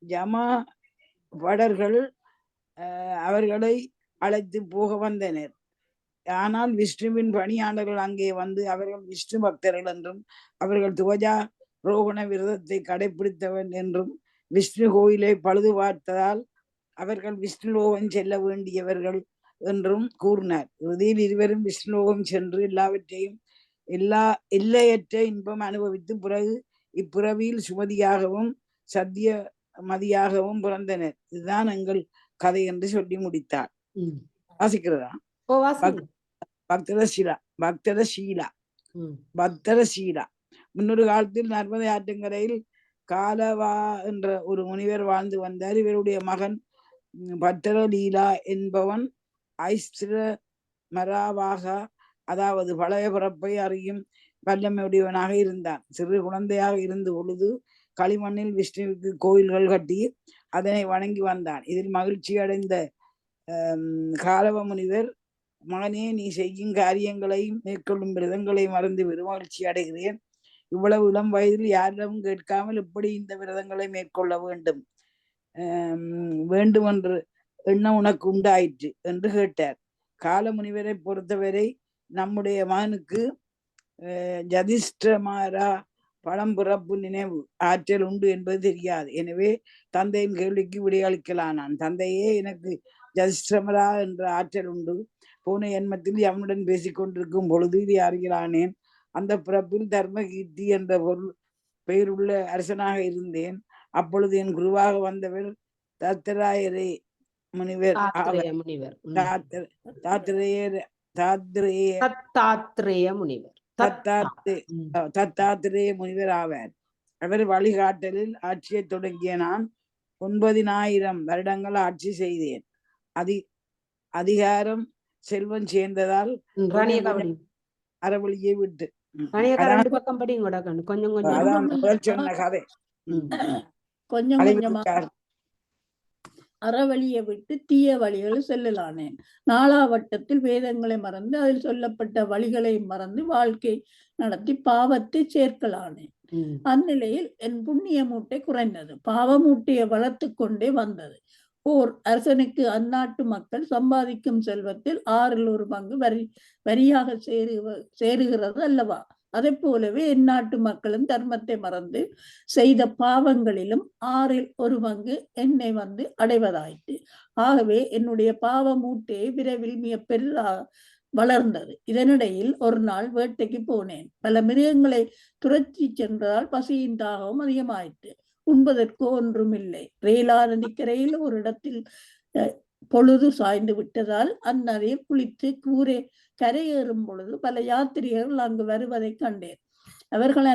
E: ஜமபடர்கள் அவர்களை அழைத்து போக வந்தனர். ஆனால் விஷ்ணுவின் பணியாளர்கள் அங்கே வந்து அவர்கள் விஷ்ணு பக்தர்கள் என்றும் அவர்கள் துவஜா ரோகண விரதத்தை கடைபிடித்தவன் என்றும் விஷ்ணு கோயிலை பழுது பார்த்ததால் அவர்கள் விஷ்ணுலோகம் செல்ல வேண்டியவர்கள் என்றும் கூறினார். இறுதியில் இருவரும் விஷ்ணுலோகம் சென்று எல்லையற்ற இன்பம் அனுபவித்து பிறகு இப்பிறவியில் சுமதியாகவும் சத்தியமதியாகவும் பிறந்தனர். இதுதான் எங்கள் கதை என்று சொல்லி முடித்தார். வாசிக்கிறதா? பக்தரசீலா. முன்னொரு காலத்தில் நர்மதை ஆற்றங்கரையில் காலவா என்ற ஒரு முனிவர் வாழ்ந்து வந்தார். இவருடைய மகன் பக்தரலீலா என்பவன் ஐஸ்வரமராவாக, அதாவது பழைய பிறப்பை அறியும் வல்லமையுடையவனாக இருந்தான். சிறு குழந்தையாக இருந்த பொழுது களிமண்ணில் விஷ்ணுவுக்கு கோயில்கள் கட்டி அதனை வணங்கி வந்தான். இதில் மகிழ்ச்சி அடைந்த காலவ முனிவர், மகனே, நீ செய்யும் காரியங்களையும் மேற்கொள்ளும் விரதங்களையும் மறந்து பெருமகிழ்ச்சி அடைகிறேன். இவ்வளவு இளம் வயதில் யாரிடமும் கேட்காமல் எப்படி இந்த விரதங்களை மேற்கொள்ள வேண்டும் என்று எண்ணம் உனக்கு உண்டாயிற்று என்று கேட்டார். கால முனிவரை பொறுத்தவரை நம்முடைய மகனுக்கு ஜதிஷ்டமாரா பழம்பிறப்பு நினைவு ஆற்றல் உண்டு என்பது தெரியாது. எனவே தந்தையின் கேள்விக்கு விடையளிக்கலானான். தந்தையே, எனக்கு ஜதிஷ்டமரா என்ற ஆற்றல் உண்டு. போன ஜன்மத்தில் அவனுடன் பேசிக்கொண்டிருக்கும் பொழுது இதை அறிகிறானேன். அந்த பிறப்பில் தர்மகீர்த்தி என்ற பெயருள்ள அரசனாக இருந்தேன். அப்பொழுது என் குருவாக வந்தவர் தத்தாத்திரேய முனிவர். தத்தாத்திரேய முனிவர் ஆவார். அவர் வழிகாட்டலில் ஆட்சியை தொடங்கிய நான் 9000 வருடங்கள் ஆட்சி செய்தேன். அதிகாரம் செல்வம் சேர்ந்ததால் அறவழியை விட்டு சொன்ன கதை
B: கொஞ்சம் கொஞ்சமாக அறவழியை விட்டு தீய வழிகளை செல்லலானேன். நாலாவட்டத்தில் வேதங்களை மறந்து அதில் சொல்லப்பட்ட வழிகளை மறந்து வாழ்க்கை நடத்தி பாவத்தை சேர்க்கலானேன். அந்நிலையில் என் புண்ணிய மூட்டை குறைந்தது, பாவ மூட்டையை வளர்த்து கொண்டே வந்தது. ஓர் அரசனுக்கு அந்நாட்டு மக்கள் சம்பாதிக்கும் செல்வத்தில் 1/6 பங்கு வரியாக சேருகிறது அல்லவா? அதை போலவே எந்நாட்டு மக்களும் தர்மத்தை மறந்து செய்த பாவங்களிலும் 1/6 பங்கு என்னை வந்து அடைவதாயிற்று. ஆகவே என்னுடைய பாவ மூட்டையை விரைவில் மிக பெரிதாக வளர்ந்தது. இதனிடையில் ஒரு நாள் வேட்டைக்கு போனேன். பல மிருகங்களை துரத்தி சென்றதால் பசியின் தாகவும் அதிகமாயிற்று. உண்பதற்கு ஒன்றும் இல்லை. ரேலா நதிக்கரையில் ஒரு இடத்தில் பொழுது சாய்ந்து விட்டதால் அந்நதியில் குளித்து கரையேறும் பொழுது பல யாத்திரிகர்கள் அங்கு வருவதை கண்டேன். அவர்கள்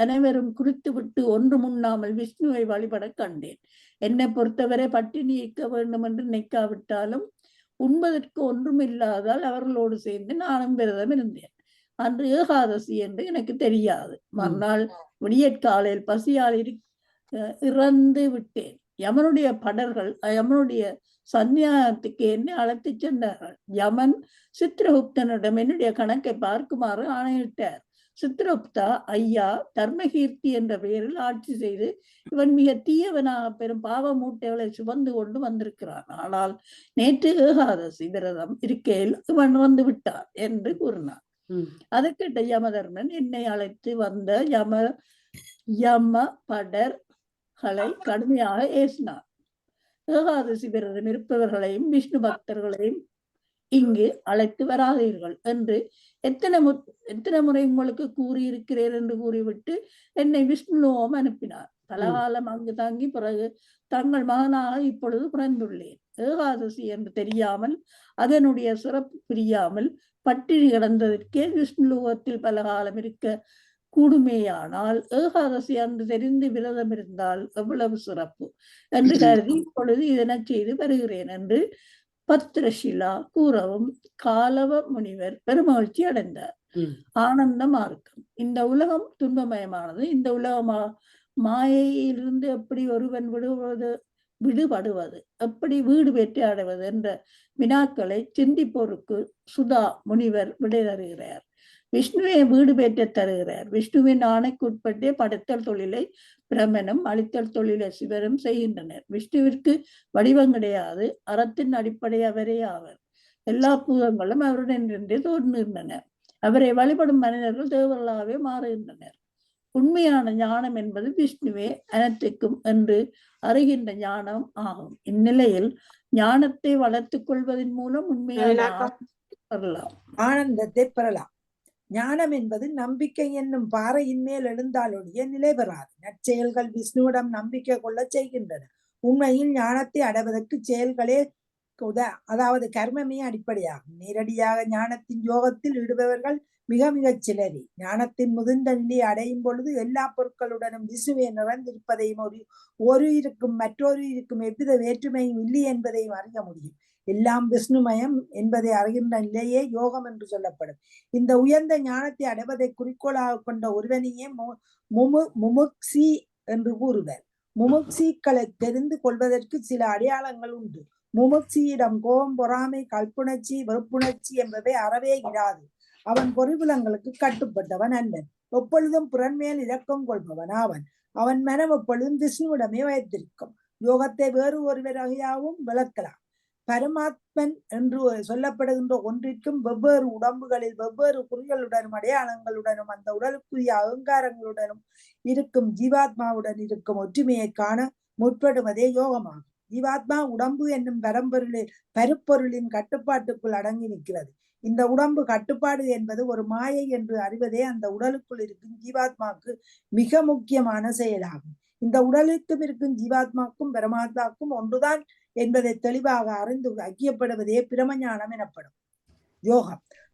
B: அனைவரும் குறித்து விட்டு ஒன்று முன்னாமல் விஷ்ணுவை வழிபட கண்டேன். என்னை பொறுத்தவரை பட்டினி நீக்க வேண்டும் என்று நினைக்காவிட்டாலும் உண்பதற்கு ஒன்றும் இல்லாதால் அவர்களோடு சேர்ந்து நானும் விரதம் இருந்தேன். அன்று ஏகாதசி என்று எனக்கு தெரியாது. மறுநாள் விடியற்காலையில் பசியால் இறந்து விட்டேன். யமனுடைய படர்கள் யமனுடைய சந்நியாசத்துக்கு என்னை அழைத்து சென்றார்கள். யமன் சித்திரகுப்தனிடம் என்னுடைய கணக்கை பார்க்குமாறு ஆணையிட்டார். சித்திரகுப்தா ஐயா தர்மகீர்த்தி என்ற பெயரில் ஆட்சி செய்து இவன் மிக தீயவனாக பெரும் பாவ மூட்டைகளை சுமந்து கொண்டு வந்திருக்கிறான். ஆனால் நேற்று ஏகாதசி விரதம் இருக்கையில் இவன் வந்து விட்டான் என்று கூறினான். அதற்கிட்ட யமதர்மன் என்னை அழைத்து வந்த யம படர்களை கடுமையாக ஏசினார். ஏகாதசி விரதம் இருப்பவர்களையும் விஷ்ணு பக்தர்களையும் இங்கு அழைத்து வராதீர்கள் என்று எத்தனை முறை உங்களுக்கு கூறியிருக்கிறேன் என்று கூறிவிட்டு என்னை விஷ்ணுலோகம் அனுப்பினார். பலகாலம் அங்கு தங்கி பிறகு தங்கள் மகனாக இப்பொழுது பிறந்துள்ளேன். ஏகாதசி என்று தெரியாமல் அதனுடைய சிறப்பு புரியாமல் பட்டினி கிடந்ததற்கே விஷ்ணுலோகத்தில் பலகாலம் இருக்க கூடுமேயானால் ஏகாதசி அன்று தெரிந்து விரதம் இருந்தால் எவ்வளவு சிறப்பு என்று கருதி இப்பொழுது இதனை செய்து வருகிறேன் என்று பத்ரஷிலா கூறவும் காலவ முனிவர் பெருமகிழ்ச்சி அடைந்தார். ஆனந்த மார்க்கம். இந்த உலகம் துன்பமயமானது. இந்த உலக மாயையிலிருந்து எப்படி ஒருவன் விடுபடுவது, எப்படி வீடு வெற்றி அடைவது என்ற வினாக்களை சிந்திப்போருக்கு சுதா முனிவர் விடை தருகிறார். விஷ்ணுவை வீடு பெற்ற தருகிறார். விஷ்ணுவின் ஆணைக்குட்பட்டே படைத்தல் தொழிலை பிரமனும் அழித்தல் தொழிலை சிவரும் செய்கின்றனர். விஷ்ணுவிற்கு வடிவம் கிடையாது. அறத்தின் அடிப்படை அவரே ஆவர். எல்லா பூதங்களும் அவருடன் தோன்றுகின்றன. அவரை வழிபடும் மனிதர்கள் தேவர்களாகவே மாறுகின்றனர். உண்மையான ஞானம் என்பது விஷ்ணுவே அனைத்துக்கும் என்று அறிகின்ற ஞானம் ஆகும். இந்நிலையில் ஞானத்தை வளர்த்துக் கொள்வதன் மூலம் உண்மையான
C: ஆனந்தத்தை பெறலாம். ஞானம் என்பது நம்பிக்கை என்னும் பாறையின் மேல் எழுந்தாலொழிய நிலை பெறாது. நற்செயல்கள் விஷ்ணுவிடம் நம்பிக்கை கொள்ள செய்கின்றன. உண்மையில் ஞானத்தை அடைவதற்கு செயல்களே அதாவது கர்மமே அடிப்படையாகும். நேரடியாக ஞானத்தின் யோகத்தில் ஈடுபவர்கள் மிக மிகச் சிலரே. ஞானத்தின் முதிர்ந்த நிலையை அடையும் பொழுது எல்லா பொருட்களுடனும் விசுவே நிறைந்திருப்பதையும் ஒரு இருக்கும் மற்றொரு இருக்கும் எவ்வித வேற்றுமையும் இல்லை என்பதையும் அறிய முடியும். எல்லாம் விஷ்ணுமயம் என்பதை அறிகின்ற நிலையே யோகம் என்று சொல்லப்படும். இந்த உயர்ந்த ஞானத்தை அடைவதை குறிக்கோளாக கொண்ட ஒருவனையே முமுக்சி என்று கூறுவர். முமுக்சிகளை தெரிந்து கொள்வதற்கு சில அடையாளங்கள் உண்டு. முமுக்சியிடம் கோபம், பொறாமை, கல்புணர்ச்சி, வெறுப்புணர்ச்சி என்பவை அறவே இராது. அவன் பொறிபுலங்களுக்கு கட்டுப்பட்டவன் அல்லன். எப்பொழுதும் புறன்மேல் இரக்கம் கொள்பவன் ஆவன். அவன் மனம் எப்பொழுதும் விஷ்ணுவிடமே வைத்திருக்கும். யோகத்தை வேறு ஒருவரையாகவும் விளக்கலாம். பரமாத்மன் என்று சொல்லப்படுகின்ற ஒன்றிற்கும் வெவ்வேறு உடம்புகளில் வெவ்வேறு குறிகளுடனும் அடையாளங்களுடனும் அந்த உடலுக்குரிய அகங்காரங்களுடனும் இருக்கும் ஜீவாத்மாவுடன் இருக்கும் ஒற்றுமையை காண முற்படுவதே யோகமாகும். ஜீவாத்மா உடம்பு என்னும் பருப்பொருளின் கட்டுப்பாட்டுக்குள் அடங்கி நிற்கிறது. இந்த உடம்பு கட்டுப்பாடு என்பது ஒரு மாயை என்று அறிவதே அந்த உடலுக்குள் இருக்கும் ஜீவாத்மாவுக்கு மிக முக்கியமான செயலாகும். இந்த உடலுக்கும் இருக்கும் ஜீவாத்மாக்கும் பரமாத்மாக்கும் ஒன்றுதான் என்பதை தெளிவாக அறிந்து ஐக்கியப்படுவதே பிரமஞானம் எனப்படும்.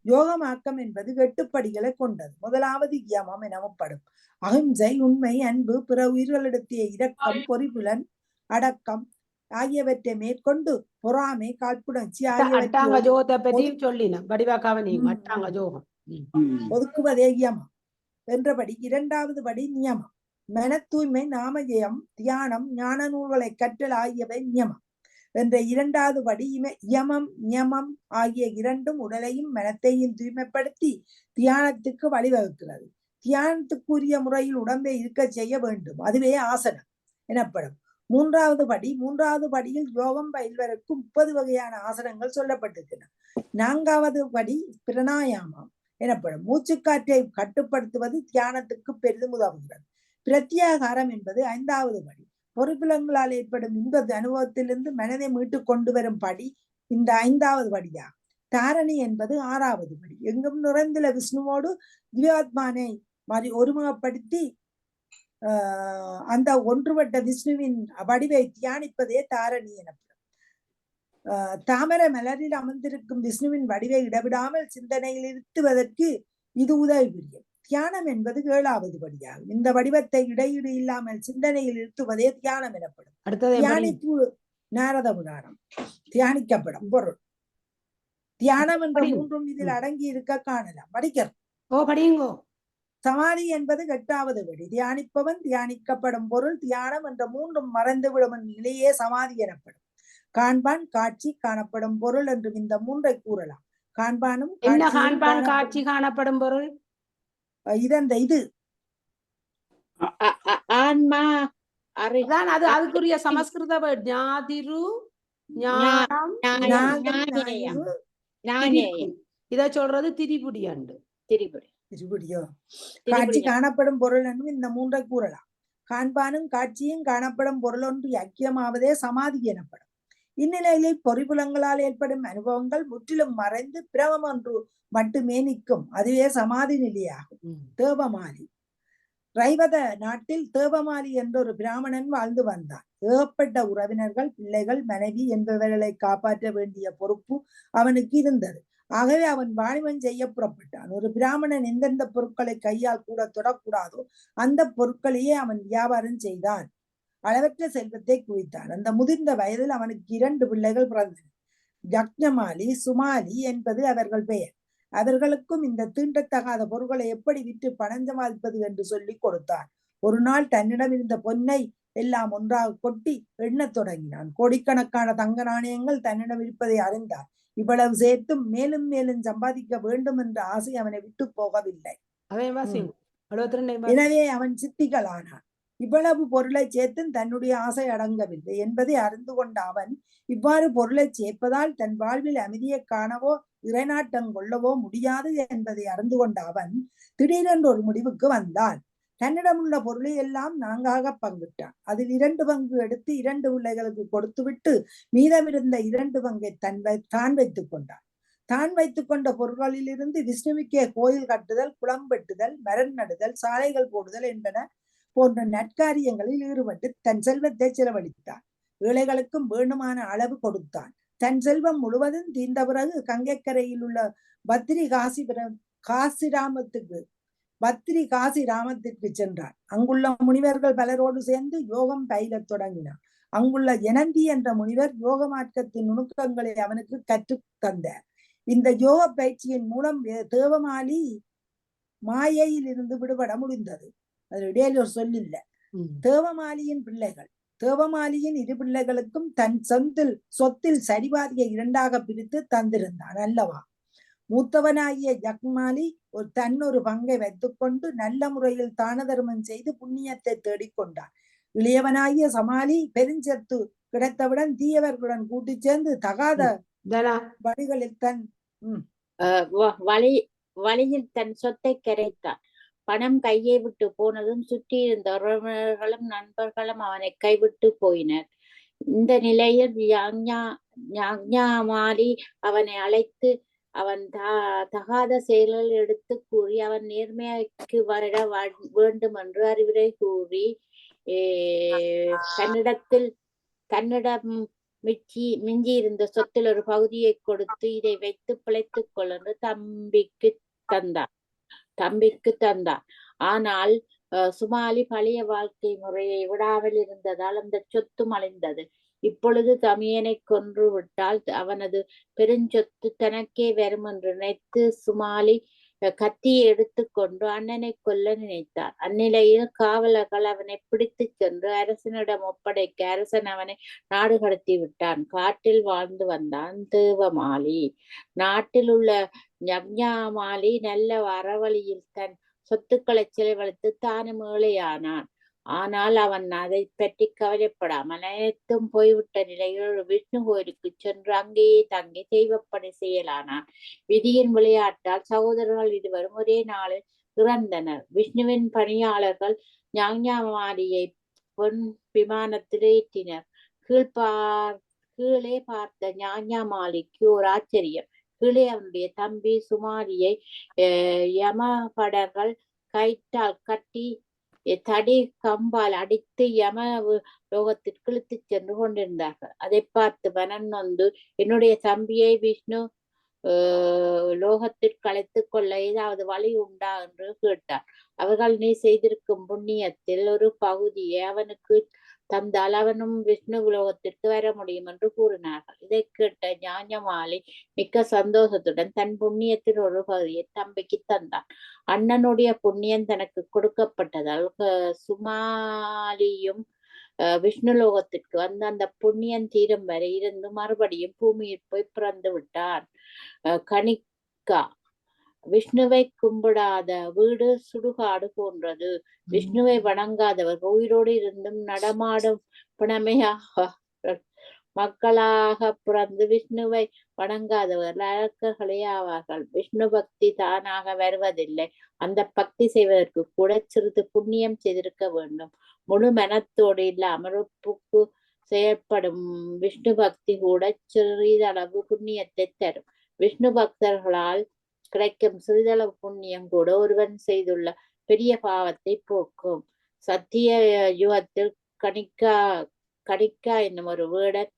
C: யோகமாக்கம் என்பது 8 படிகளை கொண்டது. முதலாவது யமம் எனப்படும். அகிம்சை, உண்மை, அன்பு, பிற உயிர்களிடத்திய இரக்கம், பொறிபுலன், அடக்கம் ஆகியவற்றை மேற்கொண்டு பொறாமை, காழ்ப்புணர்ச்சி ஒதுக்குவதே யமம் என்றபடி. 2வது படி நியமம். மன தூய்மை, நாமஜெயம், தியானம், ஞான நூல்களை கற்றல் ஆகியவை நியமம் என்ற 2வது படி. யமம் ஆகிய இரண்டும் உடலையும் மனத்தையும் தூய்மைப்படுத்தி தியானத்துக்கு வழிவகுக்கிறது. தியானத்துக்குரிய முறையில் உடம்பை இருக்க செய்ய வேண்டும். அதுவே ஆசனம் எனப்படும். 3வது படியில் யோகம் பயில்வதற்கு 30 வகையான ஆசனங்கள் சொல்லப்பட்டிருக்கின்றன. 4வது படி பிரணாயாமம் எனப்படும். மூச்சுக்காற்றை கட்டுப்படுத்துவது தியானத்துக்கு பெரிதும் உதவுகிறது. பிரத்யாகாரம் என்பது 5வது படி. பொறுப்புலங்களால் ஏற்படும் இன்ப அனுபவத்திலிருந்து மனதை மீட்டு கொண்டு வரும் படி இந்த 5வது படியா. தாரணி என்பது 6வது படி. எங்கும் நிறைந்துள்ள விஷ்ணுவோடு ஜீவாத்மானை ஒருமுகப்படுத்தி அந்த ஒன்றுபட்ட விஷ்ணுவின் வடிவை தியானிப்பதே தாரணி எனப்படும். தாமரை மலரில் அமர்ந்திருக்கும் விஷ்ணுவின் வடிவை இடவிடாமல் சிந்தனையில் இருத்துவதற்கு இது உதவி புரியும். தியானம் என்பது 7வது படியாகும். இந்த வடிவத்தை இடையீடு இல்லாமல் சிந்தனையில் இருத்துவதே தியானம் எனப்படும். தியானிப்பு நாரத புராணம். தியானிக்கப்படும் பொருள் தியானம் என்ற 3 இதில் அடங்கி இருக்க காணலாம். படிக்கிறோம். சமாதி என்பது 8வது படி. தியானிப்பவன், தியானிக்கப்படும் பொருள், தியானம் என்ற 3 மறைந்துவிடும் நிலையே சமாதி எனப்படும். காண்பான், காட்சி, காணப்படும் பொருள் என்றும் இந்த 3ஐ கூறலாம். காண்பானும்
A: காட்சி, காணப்படும் பொருள்
C: இது
D: ஆன்மா அறி
A: அதான் அதுக்குரிய சமஸ்கிருத word. ஞாதிரு, ஞானம்,
C: ஞானம்,
D: ஞானேயம்.
C: ஞாயிறு,
D: ஞானேயம்.
A: இத சொல்றது திரிபுடி அண்டு.
D: திரிபுடி.
C: திருப்படியோ.
D: திரிபுடி
C: காட்சி காணப்படும் பொருள் என்னும் இந்த மூன்றை கூறலாம். காண்பானும் காட்சியும் காணப்படும் பொருளொன்று ஐக்கியமாவதே சமாதி எனப்படும். இந்நிலையில் பொறிபுலங்களால் ஏற்படும் அனுபவங்கள் முற்றிலும் மறைந்து பிரமம் ஒன்று மட்டுமே நிற்கும். அதுவே சமாதி நிலையாகும். தேவமாலி. ரைவத நாட்டில் தேவமாலி என்ற ஒரு பிராமணன் வாழ்ந்து வந்தான். ஏகப்பட்ட உறவினர்கள், பிள்ளைகள், மனைவி என்பவர்களை காப்பாற்ற வேண்டிய பொறுப்பு அவனுக்கு இருந்தது. ஆகவே அவன் வாணிபம் செய்ய புறப்பட்டான். ஒரு பிராமணன் எந்தெந்த பொருட்களை கையால் கூட தொடக்கூடாதோ அந்த பொருட்களையே அவன் வியாபாரம் செய்தான். அளவற்ற செல்வத்தை குவித்தான். அந்த முதிர்ந்த வயதில் அவனுக்கு 2 பிள்ளைகள் பிறந்தனர். யக்ஞமாலி, சுமாலி என்பது அவர்கள் பெயர். அவர்களுக்கும் இந்த தீண்டத்தகாத பொருட்களை எப்படி விற்று பணம் சம்பாதிப்பது என்று சொல்லி கொடுத்தான். ஒரு நாள் தன்னிடம் இருந்த பொன்னை எல்லாம் ஒன்றாக கொட்டி எண்ணத் தொடங்கினான். கோடிக்கணக்கான தங்க நாணயங்கள் தன்னிடம் இருப்பதை அறிந்தார். இவ்வளவு சேர்த்தும் மேலும் மேலும் சம்பாதிக்க வேண்டும் என்ற ஆசை அவனை விட்டு போகவில்லை. எனவே அவன் சித்திகளானான். இவ்வளவு பொருளை சேர்த்தும் தன்னுடைய ஆசை அடங்கவில்லை என்பதை அறிந்து கொண்ட அவன் இவ்வாறு பொருளை சேர்ப்பதால் தன் வாழ்வில் அமைதியை காணவோ இறைநாட்டம் கொள்ளவோ முடியாது என்பதை அறிந்து கொண்ட அவன் திடீரென்று ஒரு முடிவுக்கு வந்தான். தன்னிடம் உள்ள பொருளை எல்லாம் 4ஆக பங்கிட்டான். அதில் 2 பங்கு எடுத்து 2 பிள்ளைகளுக்கு கொடுத்துவிட்டு மீதமிருந்த 2 பங்கை தான் வைத்துக் கொண்டான். தான் வைத்துக் கொண்ட பொருட்களிலிருந்து விஷ்ணுவுக்கே கோயில் கட்டுதல், குளம் வெட்டுதல், மரம் நடுதல், சாலைகள் போடுதல் என்பன போன்ற நற்காரியங்களில் ஈடுபட்டு தன் செல்வத்தை செலவழித்தான். ஏழைகளுக்கும் வேண்டுமான அளவு கொடுத்தான். தன் செல்வம் முழுவதும் தீர்ந்த பிறகு கங்கைக்கரையில் உள்ள பத்ரி காசி ராமத்திற்கு சென்றான். அங்குள்ள முனிவர்கள் பலரோடு சேர்ந்து யோகம் பயிலத் தொடங்கினான். அங்குள்ள ஜனந்தி என்ற முனிவர் யோக மார்க்கத்தின் நுணுக்கங்களை அவனுக்கு கற்றுத் தந்தார். இந்த யோக பயிற்சியின் மூலம் தேவமாலி மாயையில் இருந்து விடுபட முடிந்தது. அது இடையில ஒரு சொல்லில்ல. தேவமாலியின் பிள்ளைகள். தேவமாலியின் 2 பிள்ளைகளுக்கும் தன் சொத்தில் சரிபாதியை 2ஆக பிரித்து தந்திருந்தான் அல்லவா. மூத்தவனாகிய யக்மாலி ஒரு பங்கை வைத்துக்கொண்டு நல்ல முறையில் தான தர்மம் செய்து புண்ணியத்தை தேடிக்கொண்டான். இளையவனாகிய சமாலி பெருஞ்சத்து கிடைத்தவுடன் தீயவர்களுடன் கூட்டி சேர்ந்து தகாத வழிகளில்
D: வழியில் தன் சொத்தை கரைத்தான். பணம் கையை விட்டு போனதும் சுற்றி இருந்த உறவினர்களும் நண்பர்களும் அவனை கைவிட்டு போயினர். இந்த நிலையில் யக்ஞமாலி அவனை அழைத்து அவன் தகாத செயல்கள் எடுத்து கூறி அவன் நேர்மைக்கு வர வேண்டும் என்று அறிவுரை கூறி தன்னிடம் மிஞ்சி இருந்த சொத்தில் ஒரு பகுதியை கொடுத்து இதை வைத்து பிழைத்துக் கொள் என்று தம்பிக்கு தந்தான். ஆனால் சுமாலி பழைய வாழ்க்கை முறையை விடாமல் இருந்ததால் அந்த சொத்து அழிந்தது. இப்பொழுது தமையனை கொன்று விட்டால் அவனது பெருஞ்சொத்து தனக்கே வரும் என்று நினைத்து சுமாலி கத்தியை எடுத்துக்கொண்டு அண்ணனை கொல்ல நினைத்தார். அந்நிலையில் காவலர்கள் அவனை பிடித்து சென்று அரசனிடம் ஒப்படைக்க அரசன் அவனை நாடு கடத்தி விட்டான். காட்டில் வாழ்ந்து வந்தான் தேவமாலி. நாட்டில் உள்ள யக்ஞமாலி நல்ல அறவழியில் தன் சொத்துக்களை செலவழித்து தானும் ஏழையானான். ஆனால் அவன் அதை பற்றி கவலைப்படாமல் அனைத்தும் போய்விட்ட நிலையில் விஷ்ணு கோயிலுக்கு சென்று அங்கேயே தங்கி தெய்வப்பணி செய்யலானான். விதியின் விளையாட்டால் சகோதரர்கள் 2 ஒரே நாளில் இறந்தனர். விஷ்ணுவின் பணியாளர்கள் யக்ஞமாலியை பொன் விமானத்தில் ஏற்றினர். கீழே பார்த்த யக்ஞமாலிக்கு ஒரு ஆச்சரியம். கீழே அவனுடைய தம்பி சுமாலியை யமபடர்கள் கயிற்றால் கட்டி தடி கம்பால் அடித்து யம லோகத்திற்கு இழுத்துச் சென்று கொண்டிருந்தார்கள். அதை பார்த்து மனம் நொந்து என்னுடைய தம்பியை விஷ்ணு லோகத்திற்கு அழைத்துக் கொள்ள ஏதாவது வழி உண்டா என்று கேட்டார். அவர்கள் நீ செய்திருக்கும் புண்ணியத்தில் ஒரு பகுதியை அவனுக்கு தந்தால் அவனும் விஷ்ணு லோகத்திற்கு வர முடியும் என்று கூறினார்கள். இதை கேட்ட யக்ஞமாலி மிக்க சந்தோஷத்துடன் தன் புண்ணியத்தின் ஒரு பகுதியை தம்பிக்கு தந்தான். அண்ணனுடைய புண்ணியம் தனக்கு கொடுக்கப்பட்டதால் சுமாலியும் விஷ்ணு லோகத்திற்கு வந்து அந்த புண்ணியம் தீரும் வரை இருந்து மறுபடியும் பூமியில் போய் பிறந்து விட்டான். கணிக்கா விஷ்ணுவை கும்பிடாத வீடு சுடுகாடு போன்றது. விஷ்ணுவை வணங்காதவர்கள் உயிரோடு இருந்தும் நடமாடும் பிணமையாக மக்களாக பிறந்து விஷ்ணுவை வணங்காதவர்கள் அரக்கர்களே ஆவார்கள். விஷ்ணு பக்தி தானாக வருவதில்லை. அந்த பக்தி செய்வதற்கு கூட சிறிது புண்ணியம் செய்திருக்க வேண்டும். முழு மனத்தோடு இல்லாமல் ஒப்புக்கு செயல்படும் விஷ்ணு பக்தி கூட சிறிதளவு புண்ணியத்தை தரும். விஷ்ணு பக்தர்களால் கிடைக்கும் சிறிதளவு புண்ணியம் கூட ஒருவன் செய்துள்ள பெரிய பாவத்தை போக்கும். சத்திய யுகத்தில் கணிக்கா என்னும் ஒரு வேடன்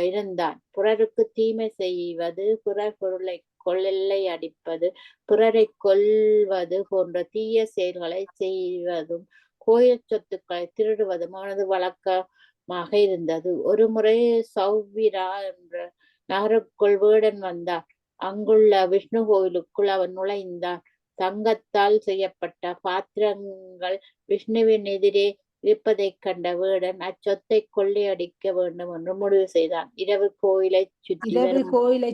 D: இருந்தான். பிறருக்கு தீமை செய்வது, பிறர் பொருளை கொள்ளை அடிப்பது, பிறரை கொல்வது போன்ற தீய செயல்களை செய்வதும் கோயில் சொத்துக்களை திருடுவதும் அவனது வழக்கமாக இருந்தது. ஒரு முறை சௌவிரா என்ற நகருக்குள் வேடன் வந்தான். அங்குள்ள விஷ்ணு கோயிலுக்குள் அவன் நுழைந்தான். தங்கத்தால் செய்யப்பட்ட பாத்திரங்கள் விஷ்ணுவின் எதிரே இருப்பதைக் கண்ட வேடன் அச்சொத்தை கொள்ளையடிக்க வேண்டும் என்று முடிவு செய்தான். இரவு கோயிலை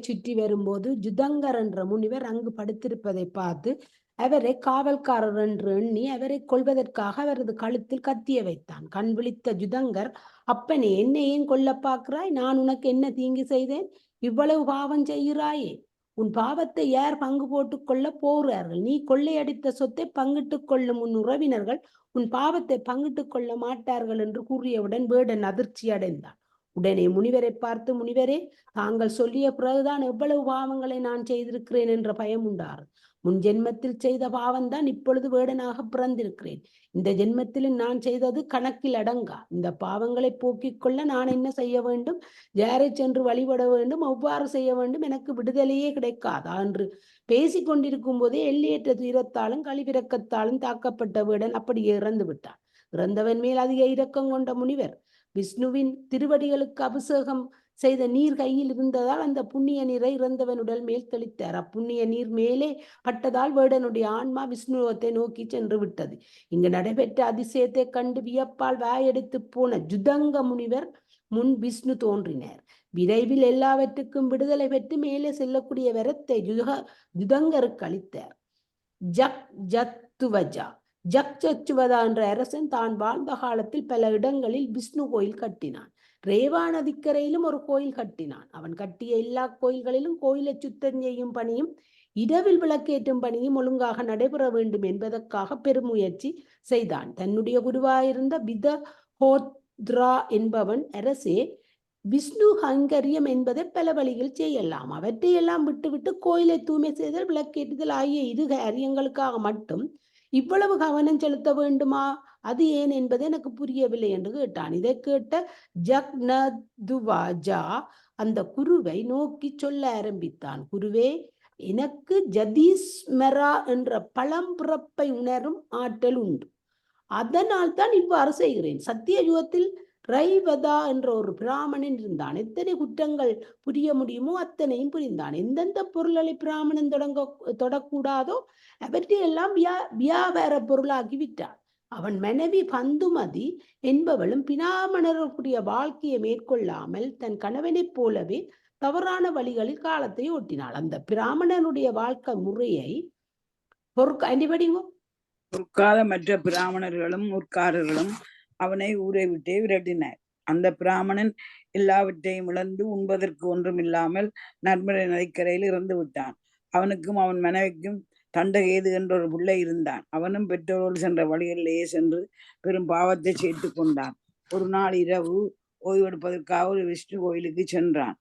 A: சுற்றி வரும்போது ஜுதங்கர் என்ற முனிவர் அங்கு படுத்திருப்பதை பார்த்து அவரை காவல்காரர் என்று எண்ணி அவரை கொல்வதற்காக அவரது கழுத்தில் கத்திய வைத்தான். கண் விழித்த ஜுதங்கர், அப்பனே, என்னை ஏன் கொல்ல பார்க்கிறாய்? நான் உனக்கு என்ன தீங்கு செய்தேன்? இவ்வளவு பாவம் செய்கிறாயே? உன் பாவத்தை யார் பங்கு போட்டுக் கொள்ள போகிறார்கள்? நீ கொள்ளையடித்த சொத்தை பங்கிட்டுக் கொள்ளும் உன் உறவினர்கள் உன் பாவத்தை பங்கிட்டுக் கொள்ள மாட்டார்கள் என்று கூறியவுடன் வேடன் அதிர்ச்சி அடைந்தான். உடனே முனிவரை பார்த்து, முனிவரே, தாங்கள் சொல்லிய பிறகுதான் எவ்வளவு பாவங்களை நான் செய்திருக்கிறேன் என்ற பயம் உண்டார். முன் ஜென்மத்தில் செய்த பாவம்தான் இப்பொழுது வேடனாக பிறந்திருக்கிறேன். இந்த ஜென்மத்திலும் நான் செய்தது கணக்கில் அடங்கா. இந்த பாவங்களை போக்கிக் கொள்ள நான் என்ன செய்ய வேண்டும்? யாரை சென்று வழிபட வேண்டும்? எவ்வாறு செய்ய வேண்டும்? எனக்கு விடுதலையே கிடைக்காதா என்று பேசிக் கொண்டிருக்கும் போதே எல்லையற்ற துயரத்தாலும் கழிவிறக்கத்தாலும் தாக்கப்பட்ட வேடன் அப்படியே இறந்து விட்டான். இறந்தவன் மேல் அதிக இரக்கம் கொண்ட முனிவர் விஷ்ணுவின் திருவடிகளுக்கு அபிஷேகம் செய்த நீர் கையில் இருந்ததால் அந்த புண்ணிய நீரை இறந்தவன் உடல் மேல் தெளித்தார். அப்புண்ணிய நீர் மேலே பட்டதால் வேடனுடைய ஆன்மா விஷ்ணுவத்தை நோக்கி சென்று விட்டது. இங்கு நடைபெற்ற அதிசயத்தை கண்டு வியப்பால் வாயெடுத்து போன ஜுதங்க முனிவர் முன் விஷ்ணு தோன்றினார். விரைவில் எல்லாவற்றுக்கும் விடுதலை பெற்று மேலே செல்லக்கூடிய வரத்தை ஜுதங்கருக்கு அளித்தார். ஜக்ஜத்துவதா என்ற அரசன் தான் வாழ்ந்த காலத்தில் பல இடங்களில் விஷ்ணு கோயில் கட்டினான். ரேவா நதிக்கரையிலும் ஒரு கோயில் கட்டினான். அவன் கட்டிய எல்லா கோயில்களிலும் கோயிலை சுத்தம் செய்யும் பணியும் இரவில் விளக்கேற்றும் பணியும் ஒழுங்காக நடைபெற வேண்டும் என்பதற்காக பெருமுயற்சி செய்தான். தன்னுடைய குருவாயிருந்த விதஹோத்ரா என்பவன், அரசே, விஷ்ணு ஹங்கரியம் என்பதை பல வழிகள் செய்யலாம். அவற்றையெல்லாம் விட்டுவிட்டு கோயிலை தூய்மை செய்தல், விளக்கேற்றுதல் ஆகிய இரு காரியங்களுக்காக மட்டும் இவ்வளவு கவனம் செலுத்த வேண்டுமா? அது ஏன் என்பது எனக்கு புரியவில்லை என்று கேட்டான். இதை கேட்ட ஜக்னதுவாஜா அந்த குருவை நோக்கி சொல்ல ஆரம்பித்தான். குருவே, எனக்கு ஜதீஸ்மரா என்ற பழம்பிறப்பை உணரும் ஆற்றல் உண்டு. அதனால் தான் இவ்வாறு செய்கிறேன். சத்திய யுகத்தில் ரைவதா என்ற ஒரு பிராமணன் இருந்தான். எத்தனை குற்றங்கள் புரிய முடியுமோ அத்தனையும் புரிந்தான். எந்தெந்த பொருள்களை பிராமணன் தொடக்கூடாதோ அவற்றையெல்லாம் வியாபார பொருளாக்கி விட்டான். அவன் மனைவி பந்துமதி என்பவளும் பிராமணர்களுடைய வாழ்க்கையை மேற்கொள்ளாமல் தன் கணவனைப் போலவே தவறான வழிகளில் காலத்தை ஓட்டினாள். அந்த பிராமணனுடைய வாழ்க்கை முறையை
E: பொறுக்காத மற்ற பிராமணர்களும் முற்காரர்களும் அவனை ஊரை விட்டே விரட்டினார். அந்த பிராமணன் எல்லாவற்றையும் இழந்து உண்பதற்கு ஒன்றும் இல்லாமல் நர்மதை நதிக்கரையில் இறந்து விட்டான். அவனுக்கும் அவன் மனைவிக்கும் தண்டகேது என்ற ஒரு பிள்ளை இருந்தான். அவனும் பெற்றோர்கள் சென்ற வழிகளிலேயே சென்று பெரும் பாவத்தை சேர்த்து கொண்டான். ஒரு நாள் இரவு ஓய்வெடுப்பதற்காக ஒரு விஷ்ணு கோயிலுக்கு சென்றான்.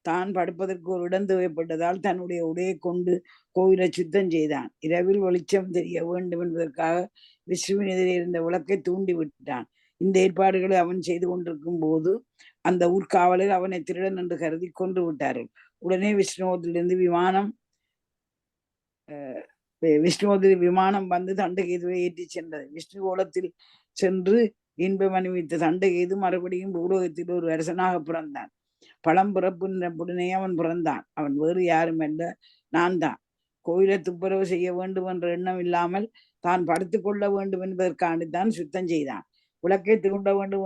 E: தான் படுப்பதற்கு ஒரு இடம் தேவைப்பட்டதால் தன்னுடைய உடையை கொண்டு கோயிலை சுத்தம் செய்தான். இரவில் வெளிச்சம் தெரிய வேண்டும் என்பதற்காக விஷ்ணுவின் எதிரே இருந்த விளக்கை தூண்டி விட்டான். இந்த ஏற்பாடுகளை அவன் செய்து கொண்டிருக்கும் போது அந்த ஊர்காவலர் அவனை திருடன் என்று கருதி கொன்று விட்டார்கள். உடனே விஷ்ணுவத்திலிருந்து விமானம் வந்து தண்டகேதுவை ஏற்றி சென்றது. விஷ்ணு கோலத்தில் சென்று இன்பம் அனுபவித்த தண்டகேது மறுபடியும் பூலோகத்தில் ஒரு அரசனாக பிறந்தான். பழம்பிறப்புடனே அவன் பிறந்தான். அவன் வேறு யாரும் அல்ல, நான் தான். கோயிலை துப்புரவு செய்ய வேண்டும் என்ற எண்ணம் இல்லாமல் தான் படுத்து கொள்ள வேண்டும் என்பதற்காண்டித்தான் சுத்தம் செய்தான். விளக்கை தூண்ட வேண்டும்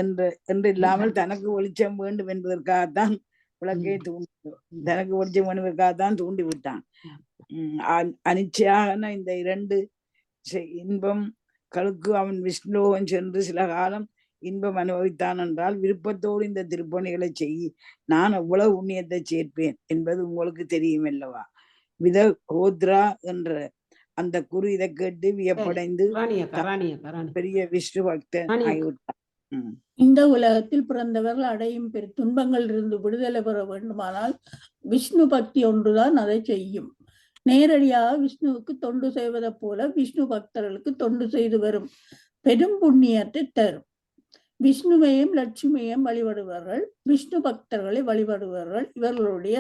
E: என்று இல்லாமல் தனக்கு வெளிச்சம் வேண்டும் என்பதற்காகத்தான் விளக்கை தூண்டு தனக்கு பிடிச்ச மனுவுக்காக தான் தூண்டி விட்டான். அனிச்சையான இந்த 2 இன்பங்களுக்கு அவன் விஷ்ணுலோகம் சென்று சில காலம் இன்பம் அனுபவித்தான் என்றால், விருப்பத்தோடு இந்த திருப்பணிகளை செய்ய நான் எவ்வளவு புண்ணியத்தை சேர்ப்பேன் என்பது உங்களுக்கு தெரியும் அல்லவா? விதகோத்ரா என்ற அந்த குரு இதை கேட்டு வியப்படைந்து பெரிய விஷ்ணு பக்தன் ஆகிவிட்டான்.
B: இந்த உலகத்தில் பிறந்தவர்கள் அடையும் துன்பங்கள் இருந்து விடுதலை பெற வேண்டுமானால் விஷ்ணு பக்தி ஒன்றுதான் அதை செய்யும். நேரடியாக விஷ்ணுவுக்கு தொண்டு செய்வதை போல விஷ்ணு பக்தர்களுக்கு தொண்டு செய்து வரும் பெரும் புண்ணியத்தை தரும். விஷ்ணுவையும் லட்சுமியையும் வழிபடுவார்கள், விஷ்ணு பக்தர்களை வழிபடுவார்கள். இவர்களுடைய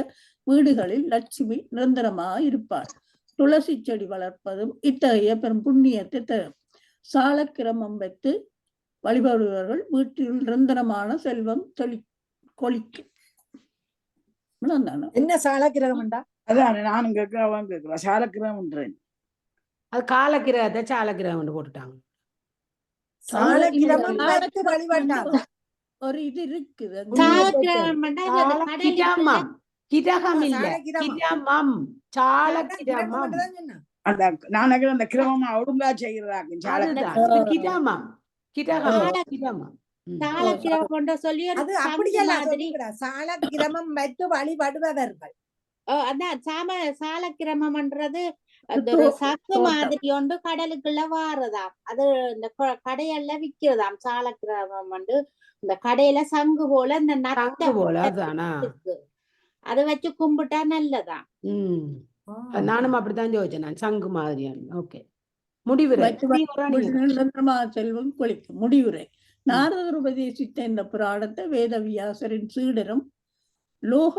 B: வீடுகளில் லட்சுமி நிரந்தரமாக இருப்பார். துளசி செடி வளர்ப்பதும் இத்தகைய பெரும் புண்ணியத்தை தரும். சாலக்கிரமம் வைத்து வழிபடுவார்கள், வீட்டில் நிரந்தரமான செல்வம் கொளிக்கும்.
C: என்ன சாலக்கிரகம்டா?
E: அதான் நானும் கேட்கிறேன். சாலக்கிரகம்ன்றேன்.
A: அது காலக்கிரகத்தை சாலக்கிரகம் போட்டுட்டாங்க.
B: ஒரு இது இருக்குது,
E: அந்த கிரமமா ஒழுங்கா செய்யறாங்க.
C: சாலக்கிரமம் வைத்து வழிபடுபவர்கள்.
D: சாலக்கிரமம்ன்றது அது ஒரு சக்கு மாதிரி ஒன்று கடலுக்குள்ள வாரதாம். அது இந்த கடையல்ல விக்கிறதாம். சாலக்கிரமம் வந்து இந்த கடையில சங்கு போல இந்த நத்தை போல அதை வச்சு கும்பிட்டா நல்லதான்.
A: நானும் அப்படித்தான் யோசிச்சேன், சங்கு மாதிரியான. ஓகே, முடிவுரை.
B: செல்வம் கொளிக்கும். முடிவுரை. நாரதர் உபதேசித்த இந்த புராணத்தை வேதவியாசரின் சீடரும் லோக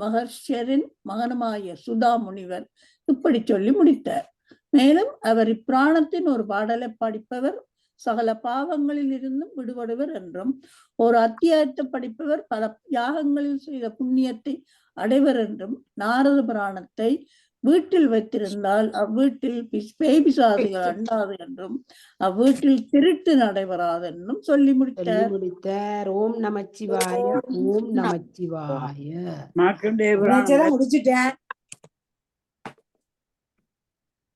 B: மகர்ஷரின் மகனுமாய சுதா முனிவர் இப்படி சொல்லி முடித்தார். மேலும் அவர் இப்பிராணத்தின் ஒரு பாடலை படிப்பவர் சகல பாவங்களில் இருந்தும் விடுபடுவர் என்றும், ஒரு அத்தியாயத்தை படிப்பவர் பல யாகங்களில் செய்த புண்ணியத்தை அடைவர் என்றும், நாரத புராணத்தை வீட்டில் வைத்திருந்தால் அவ்வீட்டில் பேபிசாதிகள் அண்டாது என்றும், அவ்வீட்டில் திருட்டு நடைபெறாது என்றும் சொல்லி முடித்தார்.
A: ஓம் நமச்சிவாய, ஓம் நமச்சிவாய.
C: முடிச்சிட்டேன்.